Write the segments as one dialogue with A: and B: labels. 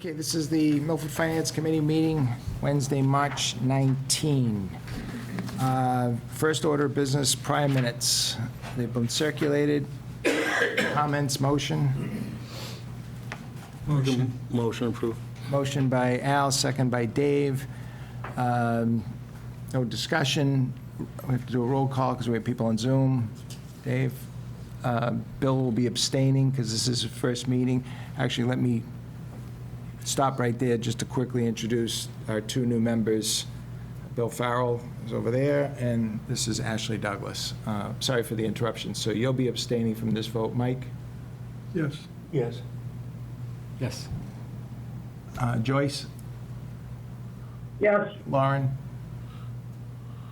A: Okay, this is the Milford Finance Committee meeting, Wednesday, March 19. First order of business, prior minutes. They've been circulated. Comments, motion?
B: Motion approved.
A: Motion by Al, second by Dave. No discussion. We have to do a roll call because we have people on Zoom. Dave? Bill will be abstaining because this is his first meeting. Actually, let me stop right there just to quickly introduce our two new members. Bill Farrell is over there, and this is Ashley Douglas. Sorry for the interruption. So you'll be abstaining from this vote. Mike?
B: Yes. Yes.
A: Yes. Joyce?
C: Yes.
A: Lauren?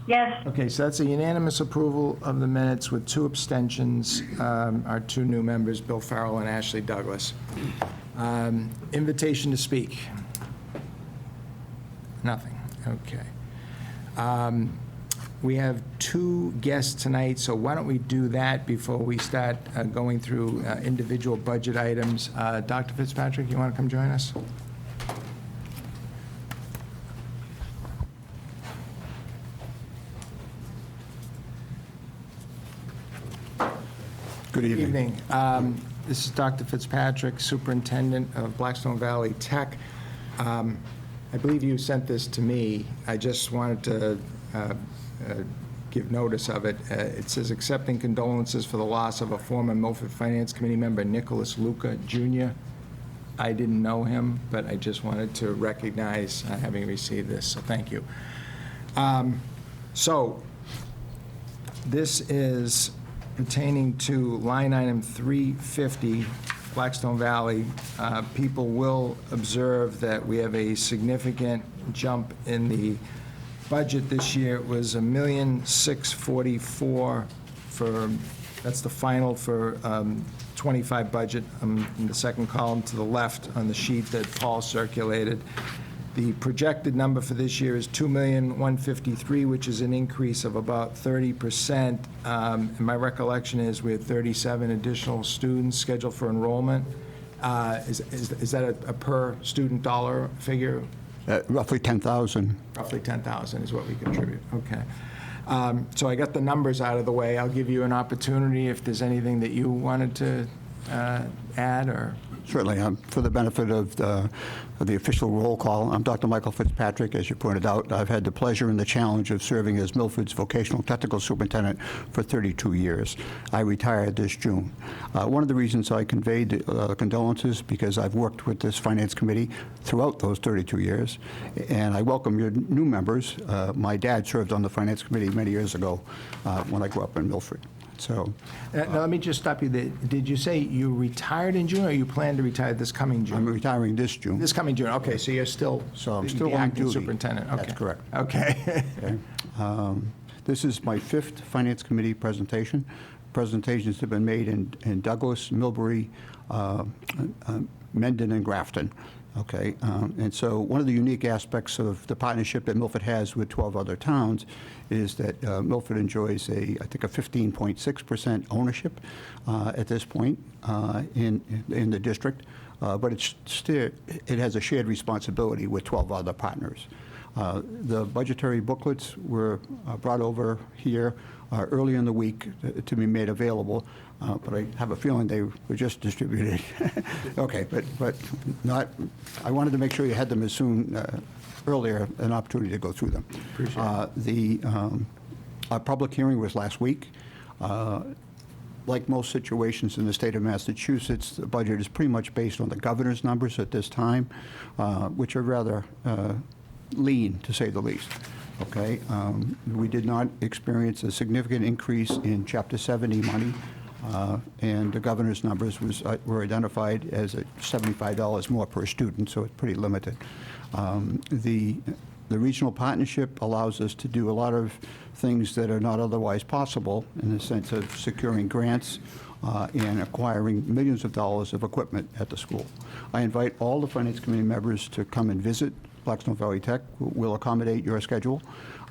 C: Yes.
A: Okay, so that's a unanimous approval of the minutes with two abstentions. Our two new members, Bill Farrell and Ashley Douglas. Invitation to speak? Nothing. Okay. We have two guests tonight, so why don't we do that before we start going through individual budget items. Dr. Fitzpatrick, you want to come join us?
D: Good evening.
A: Evening. This is Dr. Fitzpatrick, Superintendent of Blackstone Valley Tech. I believe you sent this to me. I just wanted to give notice of it. It says, accepting condolences for the loss of a former Milford Finance Committee member, Nicholas Luca, Jr. I didn't know him, but I just wanted to recognize having received this, so thank you. So this is pertaining to line item 350, Blackstone Valley. People will observe that we have a significant jump in the budget this year. It was $1,644,000 for, that's the final for 25 budget in the second column to the left on the sheet that Paul circulated. The projected number for this year is $2,153,000, which is an increase of about 30%. And my recollection is we had 37 additional students scheduled for enrollment. Is that a per student dollar figure?
D: Roughly 10,000.
A: Roughly 10,000 is what we contribute. Okay. So I got the numbers out of the way. I'll give you an opportunity if there's anything that you wanted to add or.
D: Certainly. For the benefit of the official roll call, I'm Dr. Michael Fitzpatrick, as you pointed out. I've had the pleasure and the challenge of serving as Milford's vocational technical superintendent for 32 years. I retired this June. One of the reasons I conveyed condolences because I've worked with this finance committee throughout those 32 years, and I welcome your new members. My dad served on the finance committee many years ago when I grew up in Milford. So,
A: now, let me just stop you there. Did you say you retired in June, or you plan to retire this coming June?
D: I'm retiring this June.
A: This coming June, okay, so you're still
D: I'm still
A: the
D: on
A: acting
D: duty.
A: superintendent? Okay.
D: That's correct.
A: Okay.
D: Okay. This is my fifth Finance Committee presentation. Presentations have been made in Douglas, Millbury, Mendon, and Grafton. Okay, and so one of the unique aspects of the partnership that Milford has with 12 other towns is that Milford enjoys I think a 15.6% ownership at this point in the district, but it has a shared responsibility with 12 other partners. The budgetary booklets were brought over here early in the week to be made available, but I have a feeling they were just distributed. Okay, but not. I wanted to make sure you had them as soon earlier an opportunity to go through them.
A: Appreciate it.
D: Our public hearing was last week. Like most situations in the state of Massachusetts, the budget is pretty much based on the governor's numbers at this time, which are rather lean, to say the least. Okay, we did not experience a significant increase in Chapter 70 money, and the governor's numbers were identified as at $75 more per student, so it's pretty limited. The regional partnership allows us to do a lot of things that are not otherwise possible in the sense of securing grants and acquiring millions of dollars of equipment at the school. I invite all the Finance Committee members to come and visit Blackstone Valley Tech. We'll accommodate your schedule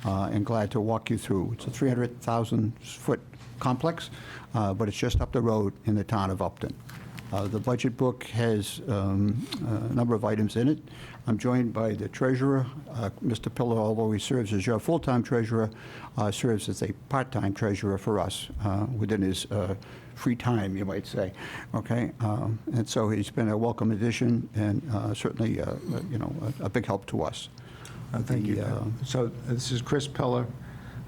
D: and glad to walk you through. It's a 300,000-foot complex, but it's just up the road in the town of Upton. The budget book has a number of items in it. I'm joined by the treasurer. Mr. Pillar, although he serves as your full-time treasurer, serves as a part-time treasurer for us within his free time, you might say. Okay, and so he's been a welcome addition and certainly, a big help to us.
A: Thank you. So this is Chris Pillar,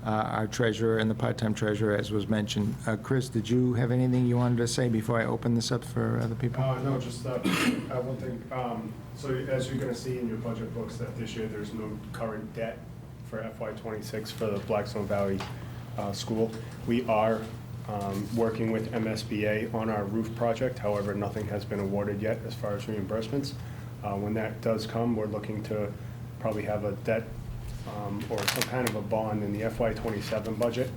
A: our treasurer and the part-time treasurer, as was mentioned. Chris, did you have anything you wanted to say before I open this up for other people?
E: No, just one thing. So as you're going to see in your budget books, that this year there's no current debt for FY26 for the Blackstone Valley School. We are working with MSBA on our roof project. However, nothing has been awarded yet as far as reimbursements. When that does come, we're looking to probably have a debt or some kind of a bond in the FY27 budget.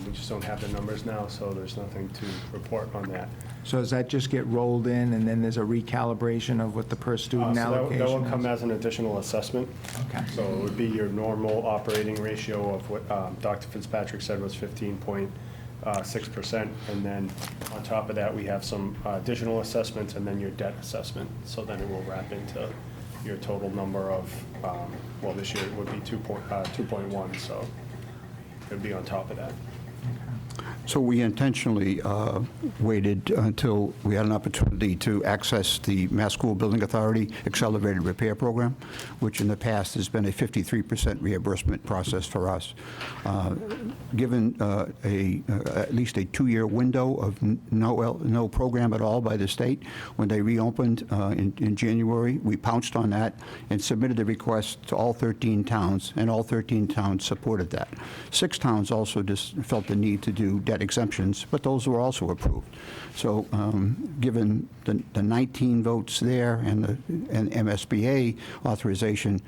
E: We just don't have the numbers now, so there's nothing to report on that.
A: So does that just get rolled in, and then there's a recalibration of what the per-student allocation
E: That
A: is?
E: will come as an additional assessment.
A: Okay.
E: So it would be your normal operating ratio of what Dr. Fitzpatrick said was 15.6%. And then on top of that, we have some additional assessments and then your debt assessment. So then it will wrap into your total number of, well, this year it would be 2.1, so it would be on top of that.
D: So we intentionally waited until we had an opportunity to access the Mass School Building Authority Accelerated Repair Program, which in the past has been a 53% reimbursement process for us. Given at least a 2-year window of no program at all by the state, when they reopened in January, we pounced on that and submitted the request to all 13 towns, and all 13 towns supported that. 6 towns also just felt the need to do debt exemptions, but those were also approved. So given the 19 votes there and MSBA authorization,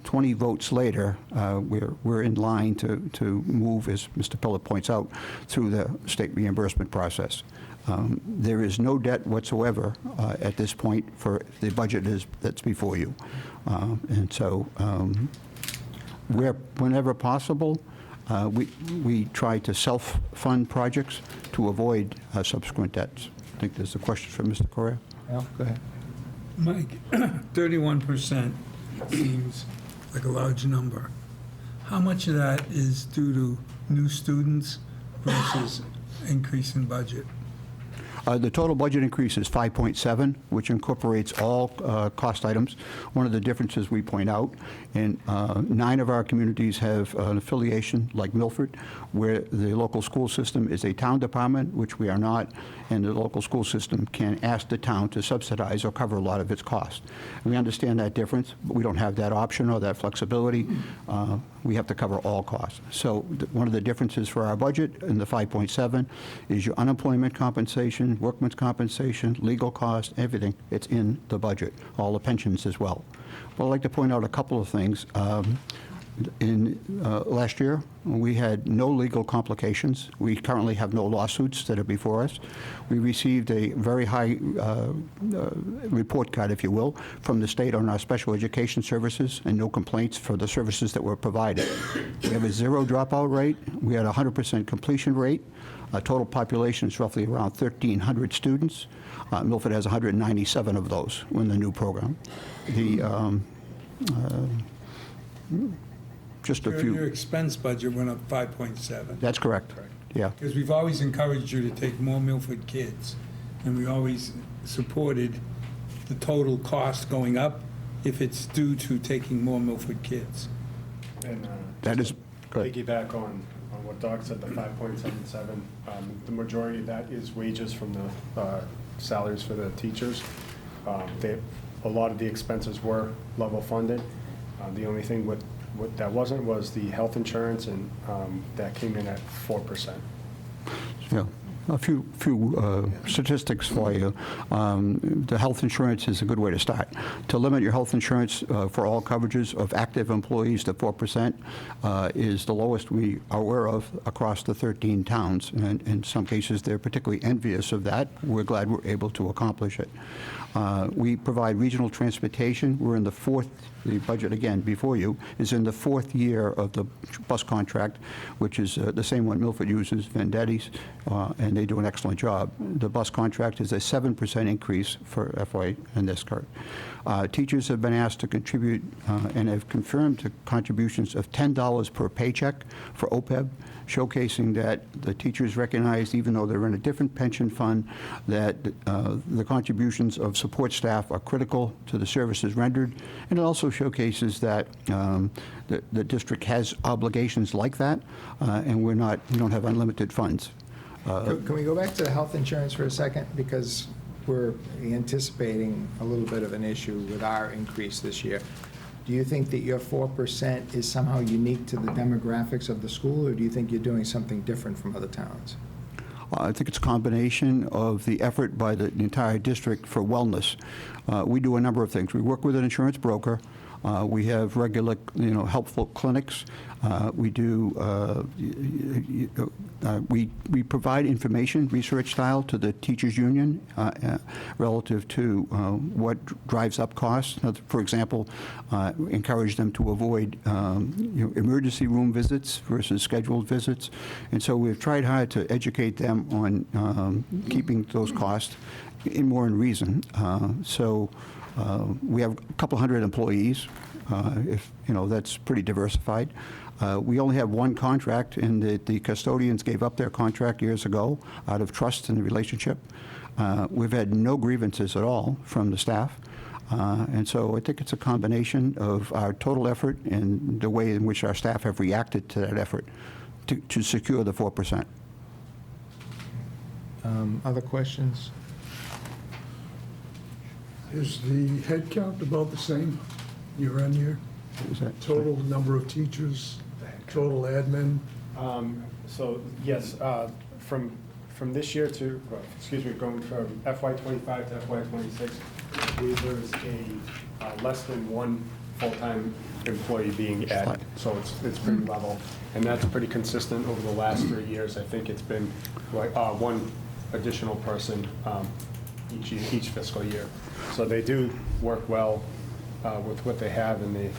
D: 20 votes later, we're in line to move, as Mr. Pillar points out, through the state reimbursement process. There is no debt whatsoever at this point for the budget that's before you. And so whenever possible, we try to self-fund projects to avoid subsequent debts. I think there's a question for Mr. Correa.
A: Al, go ahead.
B: Mike, 31% seems like a large number. How much of that is due to new students versus increase in budget?
D: The total budget increase is 5.7, which incorporates all cost items. One of the differences we point out, and 9 of our communities have an affiliation like Milford, where the local school system is a town department, which we are not, and the local school system can ask the town to subsidize or cover a lot of its costs. And we understand that difference, but we don't have that option or that flexibility. We have to cover all costs. So one of the differences for our budget in the 5.7 is your unemployment compensation, workman's compensation, legal costs, everything. It's in the budget, all the pensions as well. But I'd like to point out a couple of things. Last year, we had no legal complications. We currently have no lawsuits that are before us. We received a very high report card, if you will, from the state on our special education services, and no complaints for the services that were provided. We have a 0 dropout rate. We had a 100% completion rate. Total population is roughly around 1,300 students. Milford has 197 of those in the new program. Just a
B: Your
D: few.
B: expense budget went up 5.7.
D: That's correct. Yeah.
B: Because we've always encouraged you to take more Milford kids, and we always supported the total cost going up if it's due to taking more Milford kids.
E: And
D: That
E: just
D: is
E: to
D: good.
E: piggyback on what Doc said, the 5.77, the majority of that is wages from the salaries for the teachers. A lot of the expenses were level funded. The only thing what that wasn't was the health insurance, and that came in at 4%.
D: Yeah. A few statistics for you. The health insurance is a good way to start. To limit your health insurance for all coverages of active employees to 4% is the lowest we are aware of across the 13 towns. And in some cases, they're particularly envious of that. We're glad we're able to accomplish it. We provide regional transportation. We're in the 4th, the budget, again, before you, is in the 4th year of the bus contract, which is the same one Milford uses, Vendetti's, and and they do an excellent job. The bus contract is a 7% increase for FY in this card. Teachers have been asked to contribute and have confirmed to contributions of $10 per paycheck for OPEB, showcasing that the teachers recognize, even though they're in a different pension fund, that the contributions of support staff are critical to the services rendered. And it also showcases that the district has obligations like that, and we don't have unlimited funds.
A: Can we go back to the health insurance for a second? Because we're anticipating a little bit of an issue with our increase this year. Do you think that your 4% is somehow unique to the demographics of the school, or do you think you're doing something different from other towns?
D: I think it's a combination of the effort by the entire district for wellness. We do a number of things. We work with an insurance broker. We have regular, helpful clinics. We do, we provide information, research style, to the teachers union relative to what drives up costs. For example, encourage them to avoid emergency room visits versus scheduled visits. And so we've tried hard to educate them on keeping those costs more in reason. We have a couple hundred employees. That's pretty diversified. We only have one contract, and the custodians gave up their contract years ago out of trust in the relationship. We've had no grievances at all from the staff. And so I think it's a combination of our total effort and the way in which our staff have reacted to that effort to secure the 4%.
A: Other questions?
F: Is the head count about the same year on year?
D: What was that?
F: Total number of teachers, total admin?
E: So, yes, from this year to, going from FY '25 to FY '26, there's a less than one full-time employee being added. So it's pretty level. And that's pretty consistent over the last 3 years. I think it's been like one additional person each fiscal year. So they do work well with what they have, and they.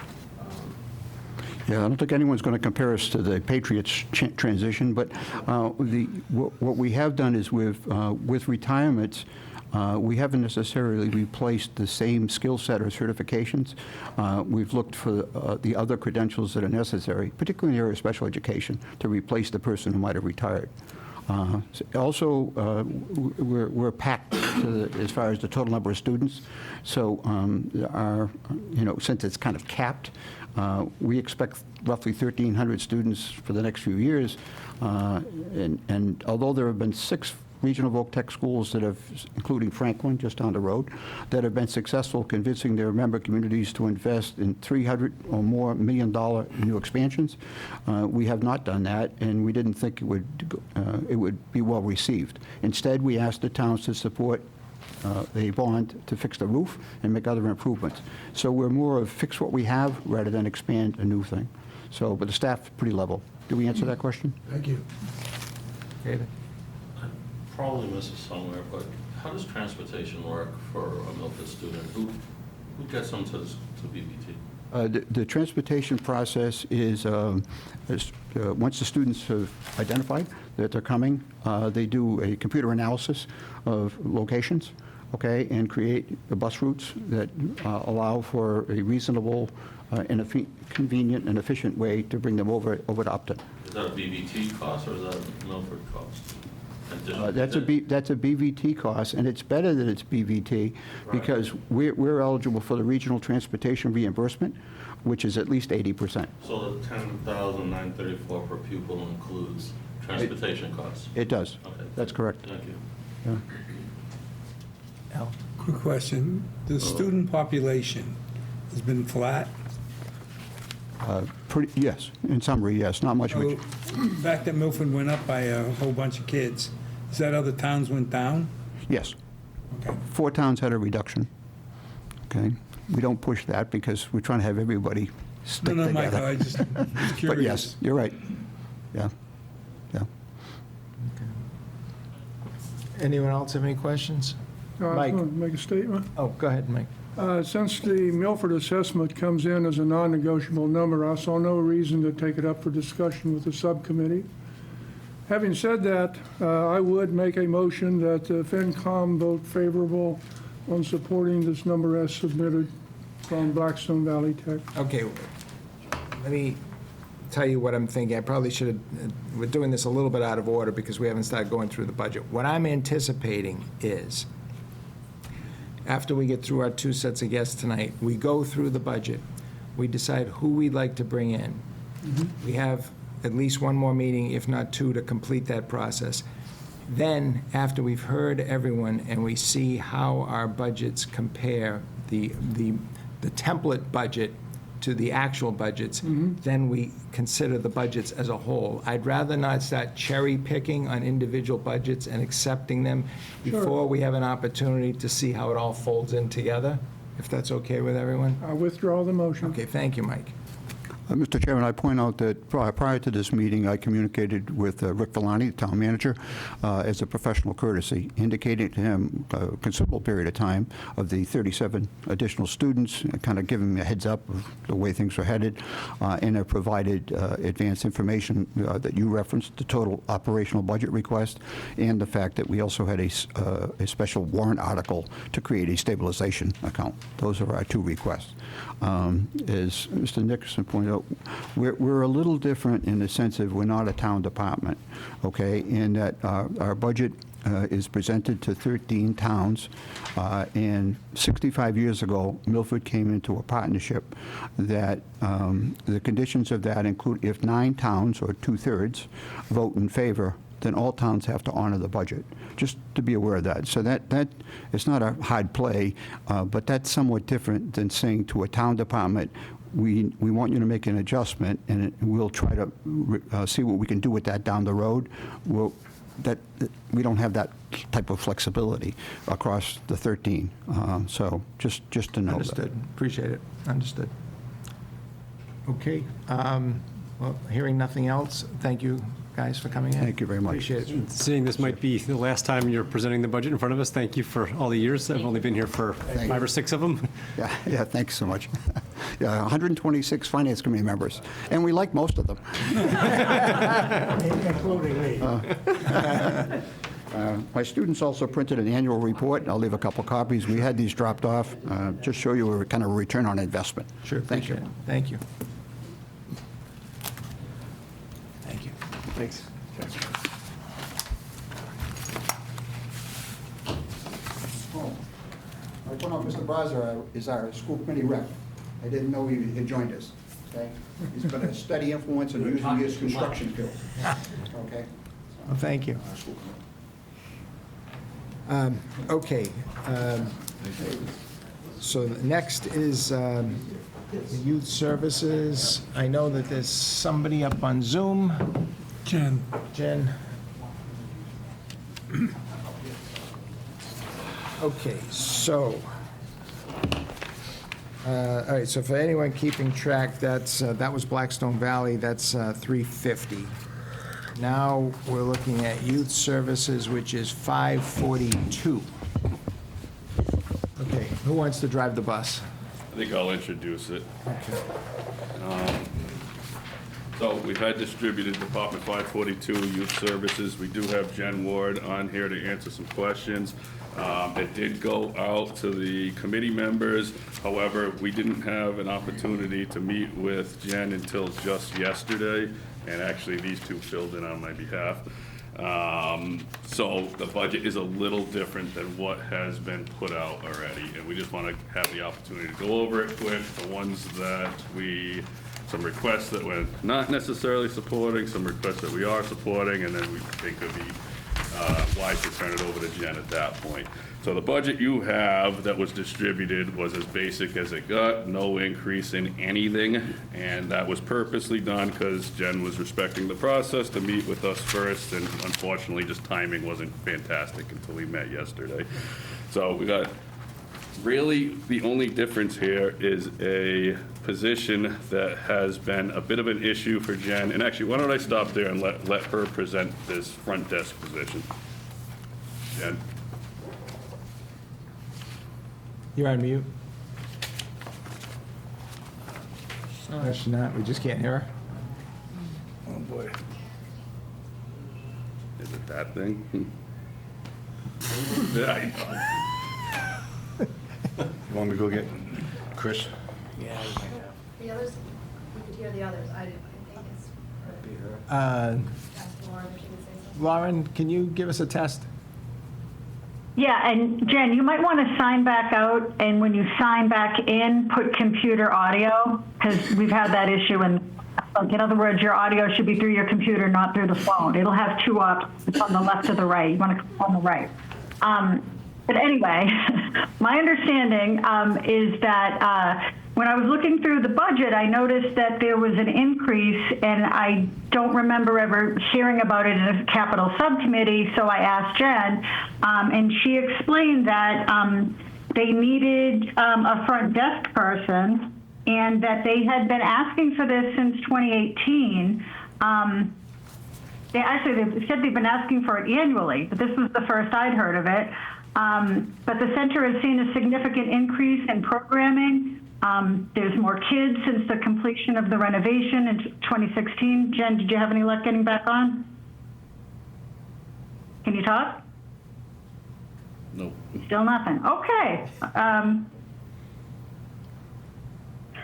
D: Yeah, I don't think anyone's going to compare us to the Patriots transition, but what we have done is with retirements, we haven't necessarily replaced the same skill set or certifications. We've looked for the other credentials that are necessary, particularly in the area of special education, to replace the person who might have retired. Also, we're packed as far as the total number of students. So, since it's kind of capped, we expect roughly 1,300 students for the next few years. And although there have been 6 regional voc tech schools that have, including Franklin, just down the road, that have been successful convincing their member communities to invest in $300 or more $1 million new expansions. We have not done that, and we didn't think it would be well received. Instead, we asked the towns to support a bond to fix the roof and make other improvements. So we're more of fix what we have rather than expand a new thing. So, but the staff is pretty level. Did we answer that question?
F: Thank you.
A: David?
G: Probably missed it somewhere, but how does transportation work for a Milford student? Who gets them to BBT?
D: The transportation process is once the students have identified that they're coming, they do a computer analysis of locations, okay, and create the bus routes that allow for a reasonable and convenient and efficient way to bring them over to Upton.
G: Is that a BBT cost or is that a Milford cost?
D: That's a BVT cost, and it's better that it's BVT because we're eligible for the regional transportation reimbursement, which is at least 80%.
G: So the $10,934 per pupil includes transportation costs?
D: It does.
G: Okay.
D: That's correct.
G: Thank you.
D: Yeah.
A: Al?
B: Quick question. The student population has been flat?
D: Yes, in summary, yes, not much.
B: So, the fact that Milford went up by a whole bunch of kids, is that other towns went down?
D: Yes.
B: Okay.
D: 4 towns had a reduction. Okay? We don't push that because we're trying to have everybody stick
B: No,
D: together.
B: Michael, I just was curious.
D: But yes, you're right. Yeah. Yeah.
A: Anyone else have any questions?
H: I
A: Mike?
H: want to make a statement.
A: Oh, go ahead, Mike.
H: Since the Milford assessment comes in as a non-negotiable number, I saw no reason to take it up for discussion with the subcommittee. Having said that, I would make a motion that FinCom vote favorable on supporting this number as submitted from Blackstone Valley Tech.
A: Okay, let me tell you what I'm thinking. I probably should have, we're doing this a little bit out of order because we haven't started going through the budget. What I'm anticipating is, after we get through our two sets of guests tonight, we go through the budget, we decide who we'd like to bring in. We have at least one more meeting, if not two, to complete that process. Then, after we've heard everyone and we see how our budgets compare, the template budget to the actual budgets, then we consider the budgets as a whole. I'd rather not start cherry picking on individual budgets and accepting them before we have an opportunity to see how it all folds in together, if that's okay with everyone.
H: I withdraw the motion.
A: Okay, thank you, Mike.
D: Mr. Chairman, I point out that prior to this meeting, I communicated with Rick Villani, the town manager, as a professional courtesy, indicating to him a considerable period of time of the 37 additional students, kind of giving him a heads up of the way things are headed, and have provided advanced information that you referenced, the total operational budget request, and the fact that we also had a special warrant article to create a stabilization account. Those are our two requests. As Mr. Nickerson pointed out, we're a little different in the sense of we're not a town department, okay, in that our budget is presented to 13 towns, and 65 years ago, Milford came into a partnership that the conditions of that include if 9 towns, or 2/3, vote in favor, then all towns have to honor the budget, just to be aware of that. So that it's not a hard play, but that's somewhat different than saying to a town department, we want you to make an adjustment, and we'll try to see what we can do with that down the road. We don't have that type of flexibility across the 13. So just to know that.
A: Understood. Appreciate it. Understood. Okay. Well, hearing nothing else, thank you guys for coming in.
D: Thank you very much.
A: Appreciate it.
I: Seeing this might be the last time you're presenting the budget in front of us, thank you for all the years. I've only been here for 5 or 6 of them.
D: Yeah, thanks so much. Yeah, 126 Finance Committee members, and we like most of them.
C: Including me.
D: My students also printed an annual report, and I'll leave a couple copies. We had these dropped off, just show you a kind of return on investment.
A: Sure.
D: Thank you.
A: Appreciate it. Thank you. Thank you.
I: Thanks.
D: I point out Mr. Braza is our school committee rep. I didn't know he had joined us, okay? He's got a steady influence on using his construction skills, okay?
A: Well, thank you. Okay. So next is Youth Services. I know that there's somebody up on Zoom.
B: Jen,
A: Jen? Okay, so, all right, so for anyone keeping track, that was Blackstone Valley, that's 350. Now, we're looking at Youth Services, which is 542. Okay, who wants to drive the bus?
J: I think I'll introduce it. So we've had distributed Department 542 Youth Services. We do have Jen Ward on here to answer some questions. It did go out to the committee members. However, we didn't have an opportunity to meet with Jen until just yesterday, and actually these two filled in on my behalf. So the budget is a little different than what has been put out already, and we just want to have the opportunity to go over it quick. The ones that some requests that we're not necessarily supporting, some requests that we are supporting, and then we think it would be wise to turn it over to Jen at that point. So the budget you have that was distributed was as basic as it got, no increase in anything, and that was purposely done because Jen was respecting the process to meet with us first, and unfortunately, just timing wasn't fantastic until we met yesterday. So we got, really, the only difference here is a position that has been a bit of an issue for Jen, and actually, why don't I stop there and let her present this front desk position. Jen?
A: You're on mute. No, she's not, we just can't hear her.
B: oh boy.
J: That thing? Yeah, I know.
K: You want me to go get Chris?
L: The others, we could hear the others. I think it's.
A: Uh,
L: Ask Lauren if she could say something.
A: Lauren, can you give us a test?
M: Yeah, and Jen, you might want to sign back out, and when you sign back in, put computer audio, because we've had that issue. And like, in other words, your audio should be through your computer, not through the phone. It'll have two options. It's on the left or the right. You want to click on the right. But anyway, my understanding is that when I was looking through the budget, I noticed that there was an increase, and I don't remember ever hearing about it in a capital subcommittee, so I asked Jen, and she explained that they needed a front desk person, and that they had been asking for this since 2018. They said they've been asking for it annually, but this was the first I'd heard of it. But the center has seen a significant increase in programming. There's more kids since the completion of the renovation in 2016. Jen, did you have any luck getting back on? Can you talk?
J: No.
M: Still nothing. Okay.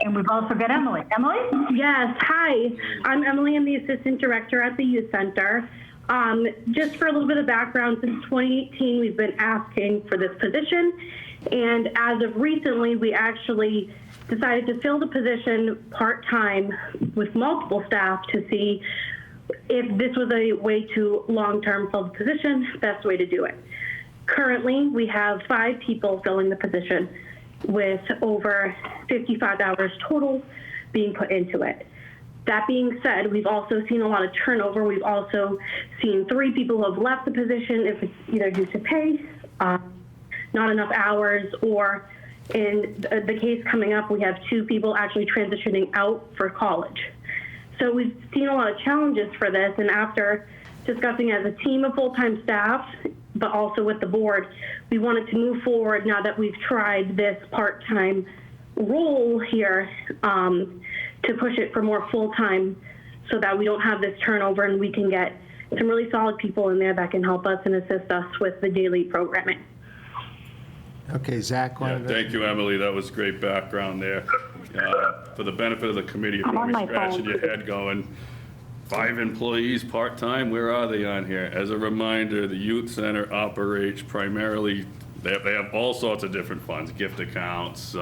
M: And we've also got Emily. Emily?
N: Yes, hi. I'm Emily. I'm the assistant director at the youth center. Just for a little bit of background, since 2018, we've been asking for this position. And as of recently, we actually decided to fill the position part-time with multiple staff to see if this was a way to long-term fill the position, best way to do it. Currently, we have 5 people filling the position with over 55 hours total being put into it. That being said, we've also seen a lot of turnover. We've also seen 3 people who have left the position, if it's either due to pay, not enough hours, or in the case coming up, we have 2 people actually transitioning out for college. So we've seen a lot of challenges for this, and after discussing as a team of full-time staff, but also with the board, we wanted to move forward now that we've tried this part-time role here to push it for more full-time so that we don't have this turnover and we can get some really solid people in there that can help us and assist us with the daily programming.
A: Okay, Zach.
J: Yeah, thank you, Emily. That was great background there. For the benefit of the committee, if
N: I'm
J: you're
N: on my
J: scratching
N: phone.
J: your head going, 5 employees part-time, where are they on here? As a reminder, the youth center operates primarily, they have all sorts of different funds, gift accounts,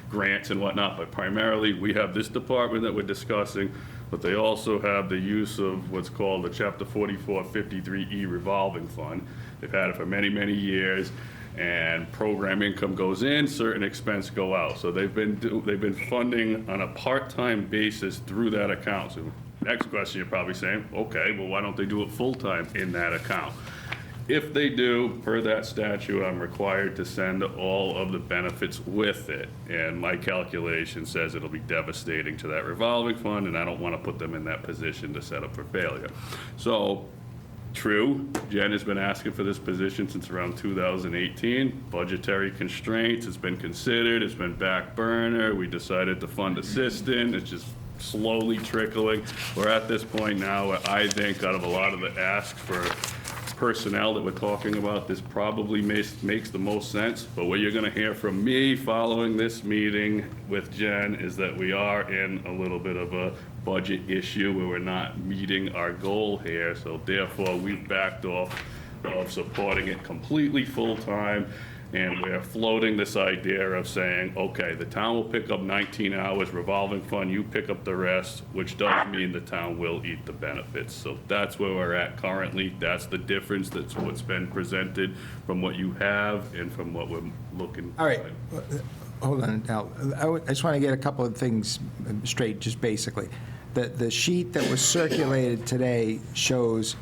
J: grants and whatnot, but primarily we have this department that we're discussing, but they also have the use of what's called the Chapter 4453E revolving fund. They've had it for many, many years, and program income goes in, certain expense go out. So they've been funding on a part-time basis through that account. So next question, you're probably saying, okay, well, why don't they do it full-time in that account? If they do, per that statute, I'm required to send all of the benefits with it. And my calculation says it'll be devastating to that revolving fund, and I don't want to put them in that position to set up for failure. So, true, Jen has been asking for this position since around 2018. Budgetary constraints, it's been considered, it's been back burner. We decided to fund assistant, it's just slowly trickling. We're at this point now where I think out of a lot of the asks for personnel that we're talking about, this probably makes the most sense. But what you're going to hear from me following this meeting with Jen is that we are in a little bit of a budget issue where we're not meeting our goal here. So therefore, we've backed off of supporting it completely full-time. And we're floating this idea of saying, okay, the town will pick up 19 hours, revolving fund, you pick up the rest, which does mean the town will eat the benefits. So that's where we're at currently. That's the difference. That's what's been presented from what you have and from what we're looking.
A: All right, hold on, Al. I just want to get a couple of things straight, just basically. The sheet that was circulated today shows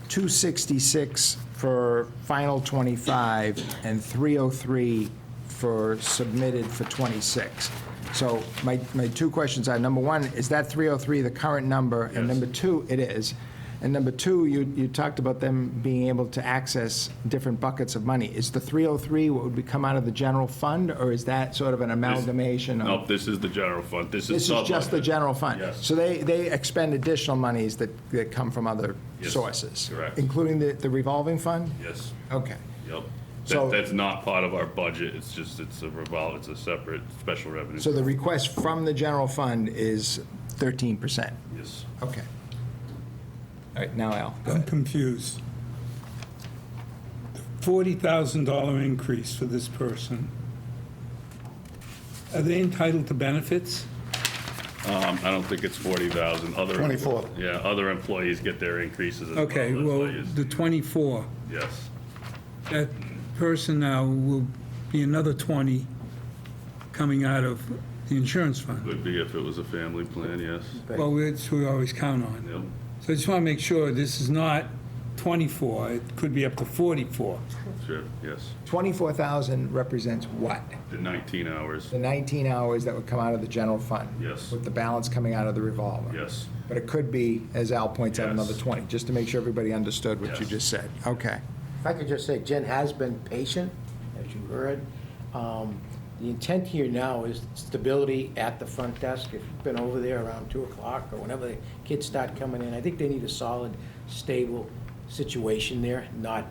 A: 266 for final 25 and 303 for submitted for 26. So my 2 questions are, number 1, is that 303 the current number? And
J: Yes.
A: number 2, it is. And number two, you talked about them being able to access different buckets of money. Is the 303 what would come out of the general fund, or is that sort of an amalgamation of?
J: Nope, this is the general fund. This
A: This is just the general fund?
J: Yes.
A: So they expend additional monies that come from other
J: Yes,
A: sources?
J: correct.
A: Including the revolving fund?
J: Yes,
A: Okay.
J: yep.
A: So-
J: That's not part of our budget. It's just, it's a separate special revenue.
A: So the request from the general fund is 13%?
J: Yes.
A: Okay. All right, now Al, go
B: I'm
A: ahead.
B: confused. $40,000 increase for this person. Are they entitled to benefits?
J: I don't think it's 40,000.
K: 24.
J: Yeah, other employees get their increases as well.
B: Okay,
J: That's
B: well,
J: why it's-
B: the 24,
J: Yes,
B: that person now will be another 20 coming out of the insurance fund.
J: would be if it was a family plan, yes.
B: Well, that's what we always count on.
J: Yep.
B: So I just want to make sure this is not 24, it could be up to 44.
J: Sure, yes.
A: 24,000 represents what?
J: The 19 hours,
A: The 19 hours that would come out of the general fund?
J: Yes.
A: With the balance coming out of the revolver?
J: yes.
A: But it could be, as Al points out,
J: Yes.
A: another 20, just to make sure everybody understood what you
J: Yes.
A: just said. Okay.
O: If I could just say, Jen has been patient, as you heard. The intent here now is stability at the front desk. If you've been over there around 2 o'clock or whenever the kids start coming in, I think they need a solid, stable situation there, not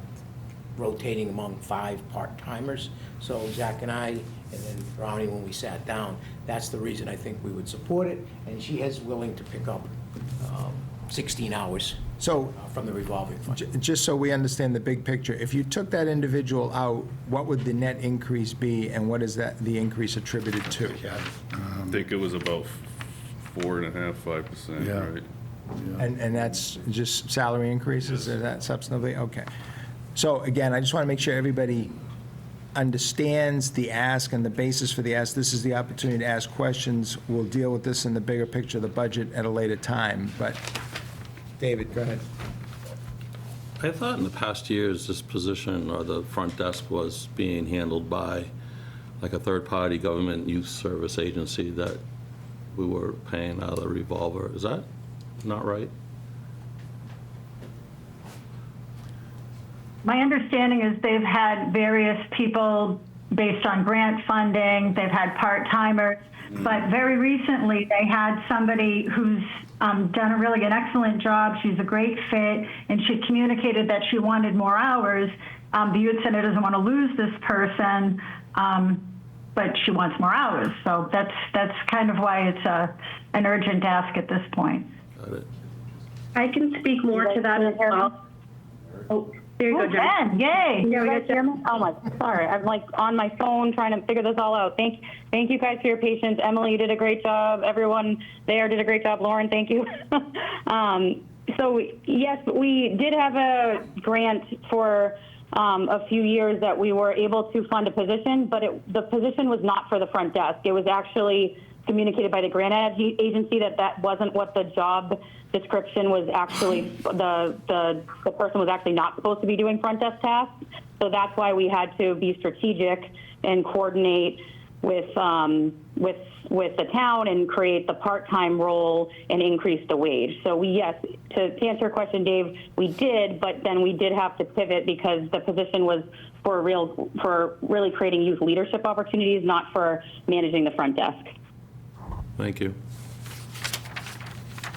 O: rotating among 5 part-timers. So Zach and I, and then Ronnie, when we sat down, that's the reason I think we would support it. And she is willing to pick up 16 hours
A: So
O: from the revolving fund.
A: just so we understand the big picture, if you took that individual out, what would the net increase be, and what is the increase attributed to?
J: I think it was about 4.5%, 5%,
K: Yeah.
J: right?
A: And that's just salary increases, is that substantively? Okay. So again, I just want to make sure everybody understands the ask and the basis for the ask. This is the opportunity to ask questions. We'll deal with this in the bigger picture of the budget at a later time, but, David, go ahead.
G: I thought in the past years, this position or the front desk was being handled by like a third-party government youth service agency that we were paying out of the revolver. Is that not right?
M: My understanding is they've had various people based on grant funding, they've had part-timers, but very recently they had somebody who's done an excellent job. She's a great fit, and she communicated that she wanted more hours. The youth center doesn't want to lose this person, but she wants more hours. So that's kind of why it's an urgent ask at this point.
G: Got it.
N: I can speak more to that as well. Oh, there you go, Jen.
M: Jen, yay!
N: Yeah, we got Jen.
P: Oh my, sorry, I'm like on my phone trying to figure this all out. Thank you guys for your patience. Emily, you did a great job. Everyone there did a great job. Lauren, thank you. So yes, we did have a grant for a few years that we were able to fund a position, but the position was not for the front desk. It was actually communicated by the grant agency that wasn't what the job description was actually, the person was actually not supposed to be doing front desk tasks. So that's why we had to be strategic and coordinate with the town and create the part-time role and increase the wage. So yes, to answer your question, Dave, we did, but then we did have to pivot because the position was for really creating youth leadership opportunities, not for managing the front desk.
G: Thank you.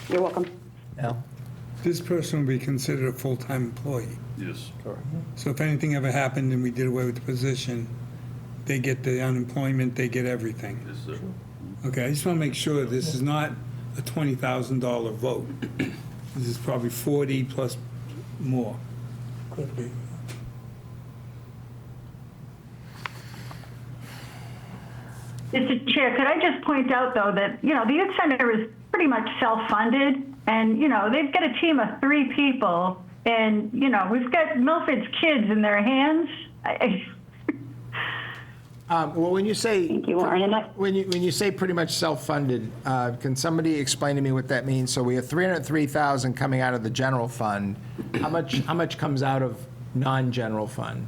P: You're welcome.
A: Al?
B: This person will be considered a full-time employee.
J: Yes.
B: So if anything ever happened and we did away with the position, they get the unemployment, they get everything.
J: Yes, sir.
B: Okay, I just want to make sure this is not a $20,000 vote. This is probably 40 plus more. Could be.
M: Mr. Chair, could I just point out, though, that, the youth center is pretty much self-funded, and, they've got a team of 3 people, and, we've got Milford's kids in their hands.
A: Well, when you say,
P: Thank you, Lauren. And
A: when you say pretty much self-funded, can somebody explain to me what that means? So we have $303,000 coming out of the general fund. How much comes out of non-general fund?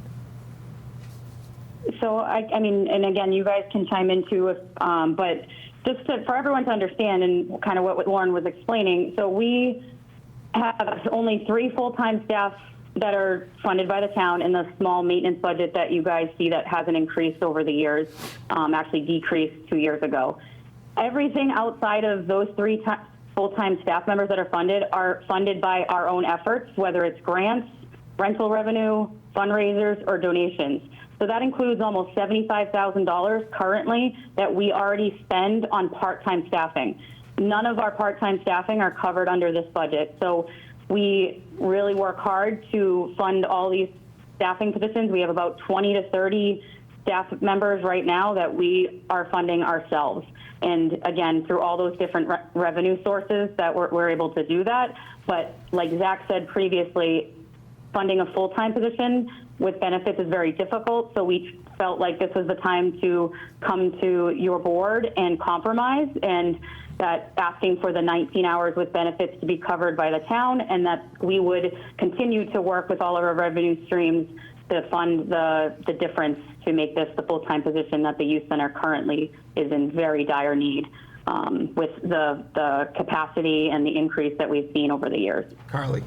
P: So, I mean, and again, you guys can chime in too, but just for everyone to understand and kind of what Lauren was explaining, so we have only 3 full-time staff that are funded by the town in the small maintenance budget that you guys see that hasn't increased over the years, actually decreased 2 years ago. Everything outside of those 3 full-time staff members that are funded by our own efforts, whether it's grants, rental revenue, fundraisers, or donations. So that includes almost $75,000 currently that we already spend on part-time staffing. None of our part-time staffing are covered under this budget. So we really work hard to fund all these staffing positions. We have about 20 to 30 staff members right now that we are funding ourselves. And again, through all those different revenue sources that we're able to do that. But like Zach said previously, funding a full-time position with benefits is very difficult. So we felt like this was the time to come to your board and compromise, and that asking for the 19 hours with benefits to be covered by the town, and that we would continue to work with all of our revenue streams to fund the difference to make this the full-time position that the youth center currently is in very dire need with the capacity and the increase that we've seen over the years.
A: Carly.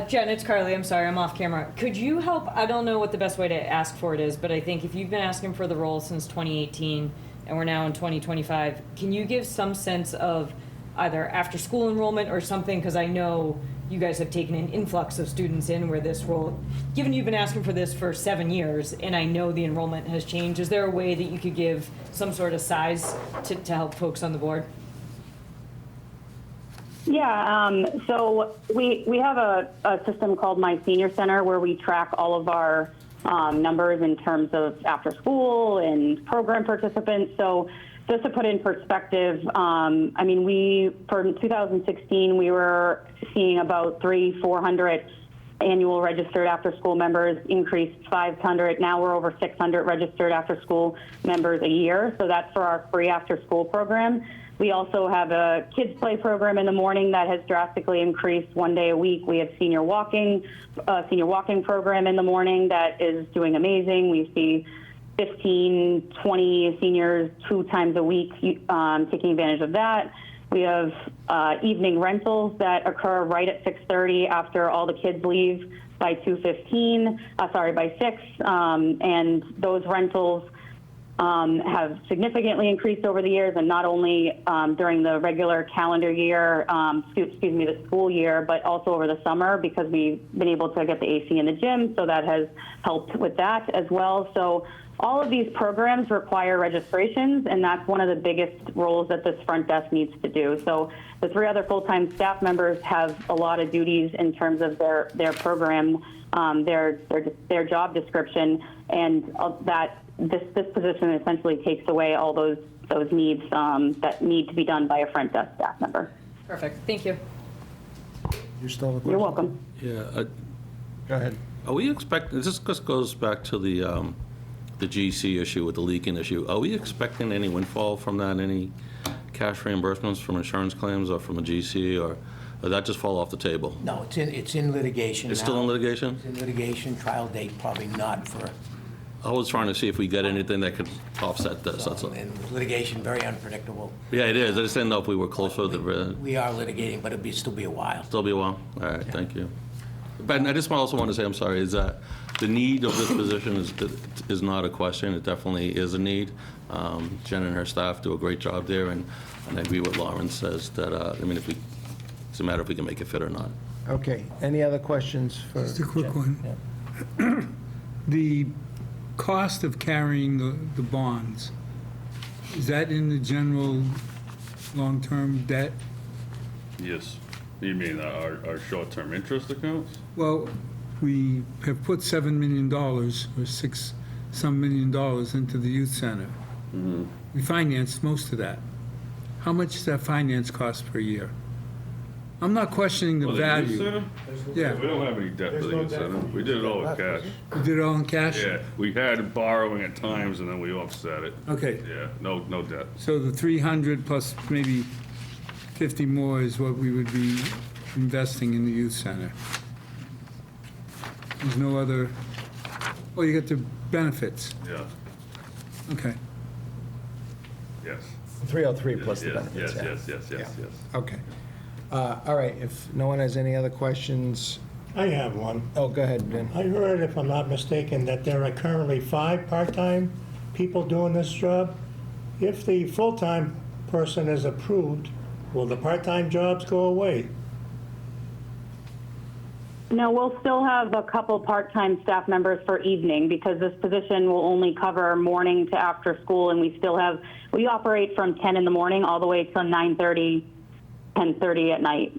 Q: Jen, it's Carly. I'm sorry, I'm off camera. Could you help? I don't know what the best way to ask for it is, but I think if you've been asking for the role since 2018 and we're now in 2025, can you give some sense of either after-school enrollment or something? Because I know you guys have taken an influx of students in where this role, given you've been asking for this for 7 years, and I know the enrollment has changed, is there a way that you could give some sort of size to help folks on the board?
P: Yeah, so we have a system called My Senior Center where we track all of our numbers in terms of after school and program participants. So just to put in perspective, I mean, for 2016, we were seeing about 400 annual registered after-school members, increased 500. Now we're over 600 registered after-school members a year. So that's for our free after-school program. We also have a kids play program in the morning that has drastically increased 1 day a week. We have senior walking program in the morning that is doing amazing. We see 15, 20 seniors 2 times a week taking advantage of that. We have evening rentals that occur right at 6:30 after all the kids leave by 6. And those rentals have significantly increased over the years, and not only during the regular calendar year, the school year, but also over the summer, because we've been able to get the AC in the gym, so that has helped with that as well. So all of these programs require registrations, and that's one of the biggest roles that this front desk needs to do. So the 3 other full-time staff members have a lot of duties in terms of their program, their job description, and that this position essentially takes away all those needs that need to be done by a front desk staff member.
Q: Perfect. Thank you.
P: You're welcome.
G: Yeah.
A: Go ahead.
G: Are we expecting, this just goes back to the GC issue with the leaking issue. Are we expecting any windfall from that, any cash reimbursements from insurance claims or from the GC, or did that just fall off the table?
O: No, it's in litigation
G: It's
O: now.
G: still in litigation?
O: It's in litigation, trial date probably not for,
G: I was trying to see if we get anything that could offset this, that's all.
O: and litigation, very unpredictable.
G: Yeah, it is. I just didn't know if we were closer to,
O: We are litigating, but it'll still be a while.
G: still be a while? All right, thank you. But I just also want to say, I'm sorry, is that the need of this position is not a question. It definitely is a need. Jen and her staff do a great job there, and I agree with Lauren says that, I mean, it's a matter if we can make it fit or not.
A: Okay, any other questions for
B: Just a quick
A: Jen?
B: one.
A: Yeah.
B: The cost of carrying the bonds, is that in the general long-term debt?
J: Yes. You mean our short-term interest accounts?
B: Well, we have put $7 million or $6-some million into the youth center.
J: Mm-hmm.
B: We financed most of that. How much does that finance cost per year? I'm not questioning the
J: Well,
B: value.
J: youth center?
B: Yeah.
J: We don't have any debt for the youth center. We did it all with cash.
B: You did it all in cash?
J: Yeah, we had borrowing at times and then we offset it.
B: Okay.
J: Yeah, no debt.
B: So the 300 plus maybe 50 more is what we would be investing in the youth center. There's no other, well, you get the benefits.
J: Yeah,
B: Okay.
J: yes.
A: 303 plus the
J: Yes,
A: benefits,
J: yes,
A: yeah.
J: yes.
A: Okay. All right, if no one has any other questions,
C: I have one.
A: oh, go ahead, Ben.
C: I heard, if I'm not mistaken, that there are currently 5 part-time people doing this job. If the full-time person is approved, will the part-time jobs go away?
P: No, we'll still have a couple part-time staff members for evening because this position will only cover morning to after school, and we operate from 10 in the morning all the way to 9:30, 10:30 at night,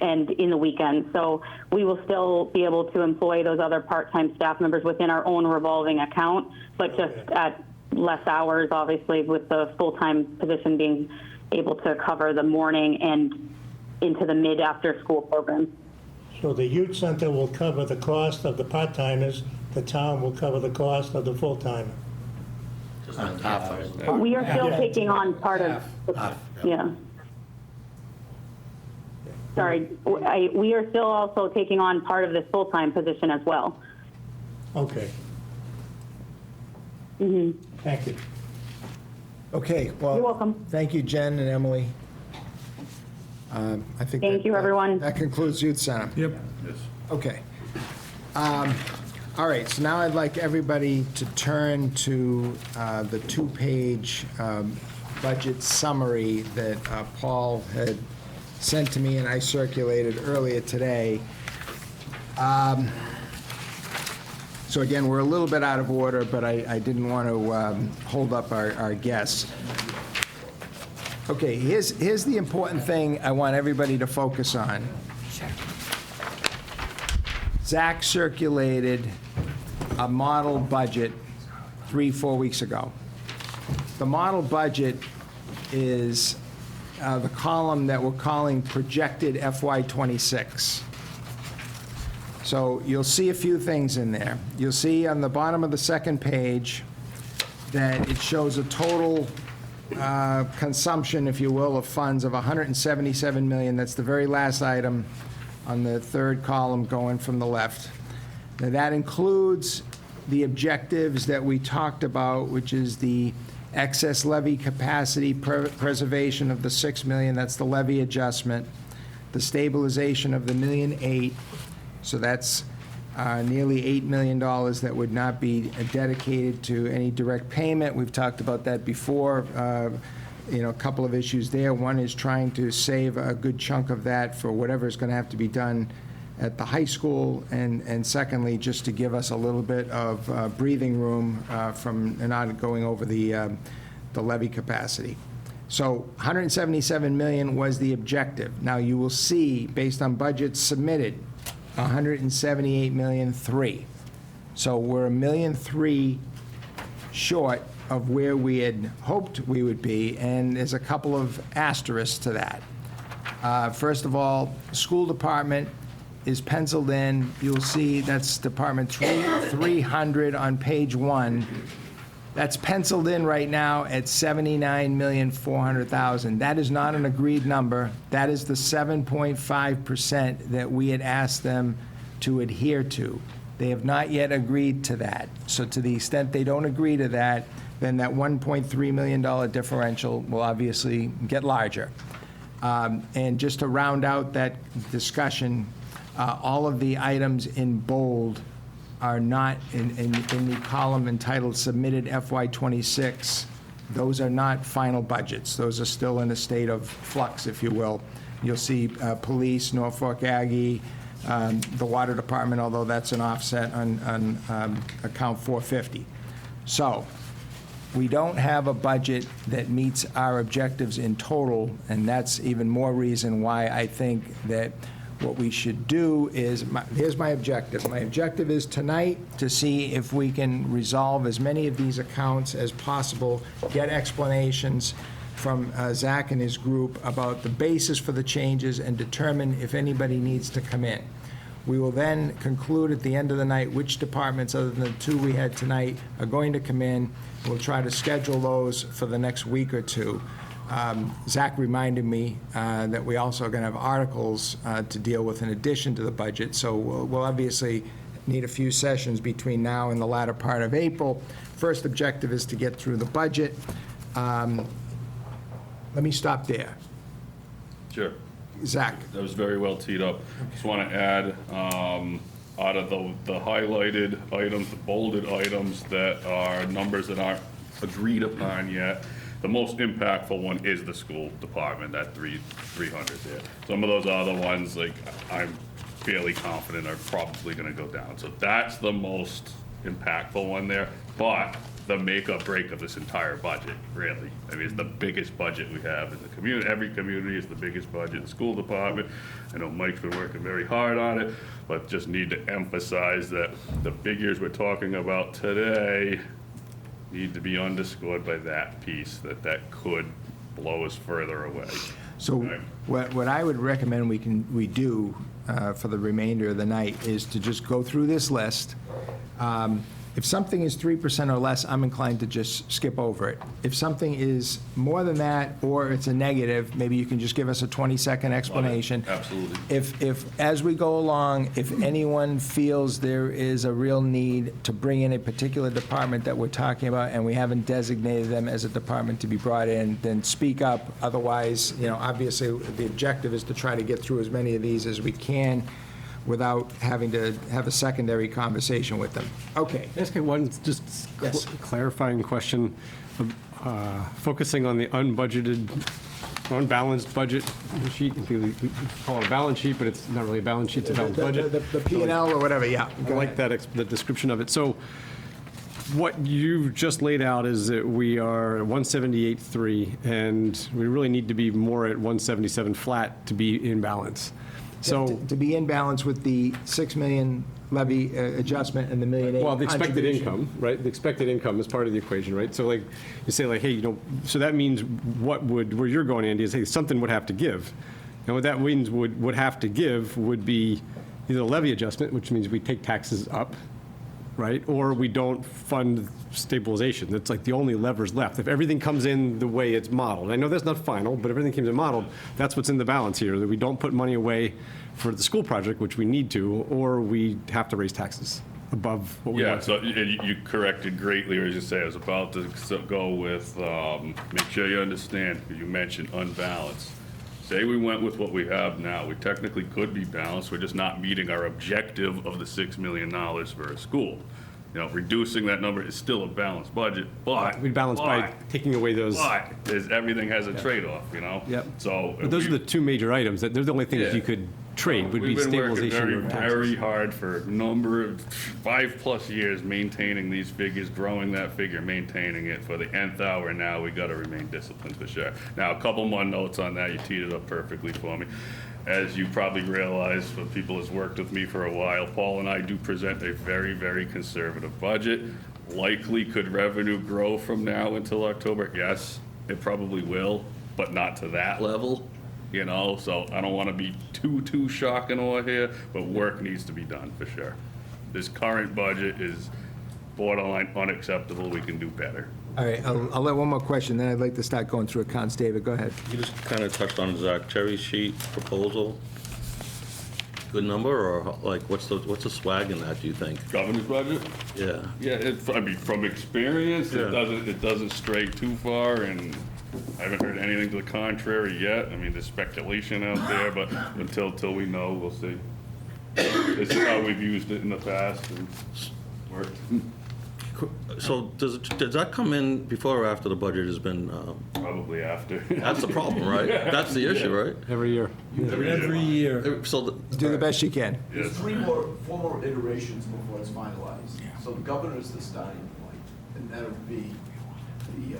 P: and in the weekend. So we will still be able to employ those other part-time staff members within our own revolving account, but just at less hours, obviously, with the full-time position being able to cover the morning and into the mid-after-school program.
C: So the youth center will cover the cost of the part-timers, the town will cover the cost of the full-timer.
P: We are still taking on part of, yeah. Sorry, we are still also taking on part of this full-time position as well.
C: Okay,
P: Mhm.
C: thank you.
A: Okay, well.
P: You're welcome.
A: Thank you, Jen and Emily. I think.
P: Thank you, everyone.
A: That concludes Youth Center.
B: Yep.
A: Okay. All right, so now I'd like everybody to turn to the 2-page budget summary that Paul had sent to me and I circulated earlier today. So again, we're a little bit out of order, but I didn't want to hold up our guests. Okay, here's the important thing I want everybody to focus on. Zach circulated a model budget 3-4 weeks ago. The model budget is the column that we're calling projected FY26. So you'll see a few things in there. You'll see on the bottom of the second page that it shows a total consumption, if you will, of funds of $177 million. That's the very last item on the third column going from the left. Now, that includes the objectives that we talked about, which is the excess levy capacity preservation of the $6 million. That's the levy adjustment. The stabilization of the $1.8 million. So that's nearly $8 million that would not be dedicated to any direct payment. We've talked about that before. A couple of issues there. One is trying to save a good chunk of that for whatever is going to have to be done at the high school, and secondly, just to give us a little bit of breathing room from not going over the levy capacity. So $177 million was the objective. Now you will see, based on budgets submitted, $178.3 million. So we're $1.3 million short of where we had hoped we would be, and there's a couple of asterisks to that. First of all, school department is penciled in. You'll see that's Department 300 on page 1. That's penciled in right now at $79,400,000. That is not an agreed number. That is the 7.5% that we had asked them to adhere to. They have not yet agreed to that. So to the extent they don't agree to that, then that $1.3 million differential will obviously get larger. And just to round out that discussion, all of the items in bold are not in the column entitled Submitted FY26. Those are not final budgets. Those are still in a state of flux, if you will. You'll see police, Norfolk Aggie, the water department, although that's an offset on account 450. So we don't have a budget that meets our objectives in total, and that's even more reason why I think that what we should do is, here's my objective. My objective is tonight to see if we can resolve as many of these accounts as possible, get explanations from Zach and his group about the basis for the changes, and determine if anybody needs to come in. We will then conclude at the end of the night which departments, other than the 2 we had tonight, are going to come in. We'll try to schedule those for the next week or two. Zach reminded me that we also are going to have articles to deal with in addition to the budget, so we'll obviously need a few sessions between now and the latter part of April. First objective is to get through the budget. Let me stop there.
J: Sure.
A: Zach?
J: That was very well teed up. Just want to add, out of the highlighted items, the bolded items that are numbers that aren't agreed upon yet, the most impactful one is the school department, that 300 there. Some of those other ones, like, I'm fairly confident are probably gonna go down. So that's the most impactful one there, but the make or break of this entire budget, really. I mean, it's the biggest budget we have in the community. Every community is the biggest budget. The school department, I know Mike's been working very hard on it, but just need to emphasize that the figures we're talking about today need to be underscored by that piece, that could blow us further away.
A: So what I would recommend we do for the remainder of the night is to just go through this list. If something is 3% or less, I'm inclined to just skip over it. If something is more than that, or it's a negative, maybe you can just give us a 20-second explanation.
J: Absolutely.
A: If, as we go along, if anyone feels there is a real need to bring in a particular department that we're talking about, and we haven't designated them as a department to be brought in, then speak up. Otherwise, obviously, the objective is to try to get through as many of these as we can without having to have a secondary conversation with them. Okay.
I: Ask you one just clarifying question, focusing on the unbudgeted, unbalanced budget sheet. We call it a balance sheet, but it's not really a balance sheet, it's a balanced budget.
A: The P&L or whatever, yeah.
I: I like that, the description of it. So what you've just laid out is that we are at 178.3, and we really need to be more at 177 flat to be in balance. So
A: to be in balance with the 6 million levy adjustment and the $1.8 million
I: well, the expected
A: contribution.
I: income, right? The expected income is part of the equation, right? So like, you say like, hey, so that means where you're going, Andy, is, hey, something would have to give. And what that means would have to give would be either a levy adjustment, which means we take taxes up, right? Or we don't fund stabilization. That's like the only levers left. If everything comes in the way it's modeled, I know that's not final, but everything comes in modeled, that's what's in the balance here, that we don't put money away for the school project, which we need to, or we have to raise taxes above what we want to.
J: Yeah, so you corrected greatly, as you say. I was about to go with, make sure you understand, because you mentioned unbalanced. Say we went with what we have now, we technically could be balanced, we're just not meeting our objective of the $6 million for a school. Reducing that number is still a balanced budget, but.
I: We balance by taking away those.
J: But everything has a trade-off,
I: Yep.
J: So.
I: But those are the two major items, that they're the only things you could trade, would be stabilization or
J: We've been working
I: taxes.
J: very hard for a number of 5+ years, maintaining these figures, growing that figure, maintaining it. For the nth hour now, we gotta remain disciplined for sure. Now, a couple more notes on that, you teed it up perfectly for me. As you probably realize, for people who's worked with me for a while, Paul and I do present a very, very conservative budget. Likely, could revenue grow from now until October? Yes, it probably will, but not to that level, so I don't want to be too shocking over here, but work needs to be done for sure. This current budget is borderline unacceptable. We can do better.
A: All right, I'll let one more question, then I'd like to start going through accounts. David, go ahead.
G: You just kind of touched on Zach, cherry sheet proposal. Good number, or like, what's the swag in that, do you think?
J: Governor's budget?
G: Yeah.
J: Yeah, from experience, it doesn't stray too far, and I haven't heard anything to the contrary yet. I mean, there's speculation out there, but until we know, we'll see. This is how we've used it in the past, and worked.
G: So does that come in before or after the budget has been?
J: Probably after.
G: That's the problem, right? That's the issue, right?
I: Every year.
B: Every year.
G: So
A: Do the best you can.
R: There's four more iterations before it's finalized. So the governor's the starting point, and that would be the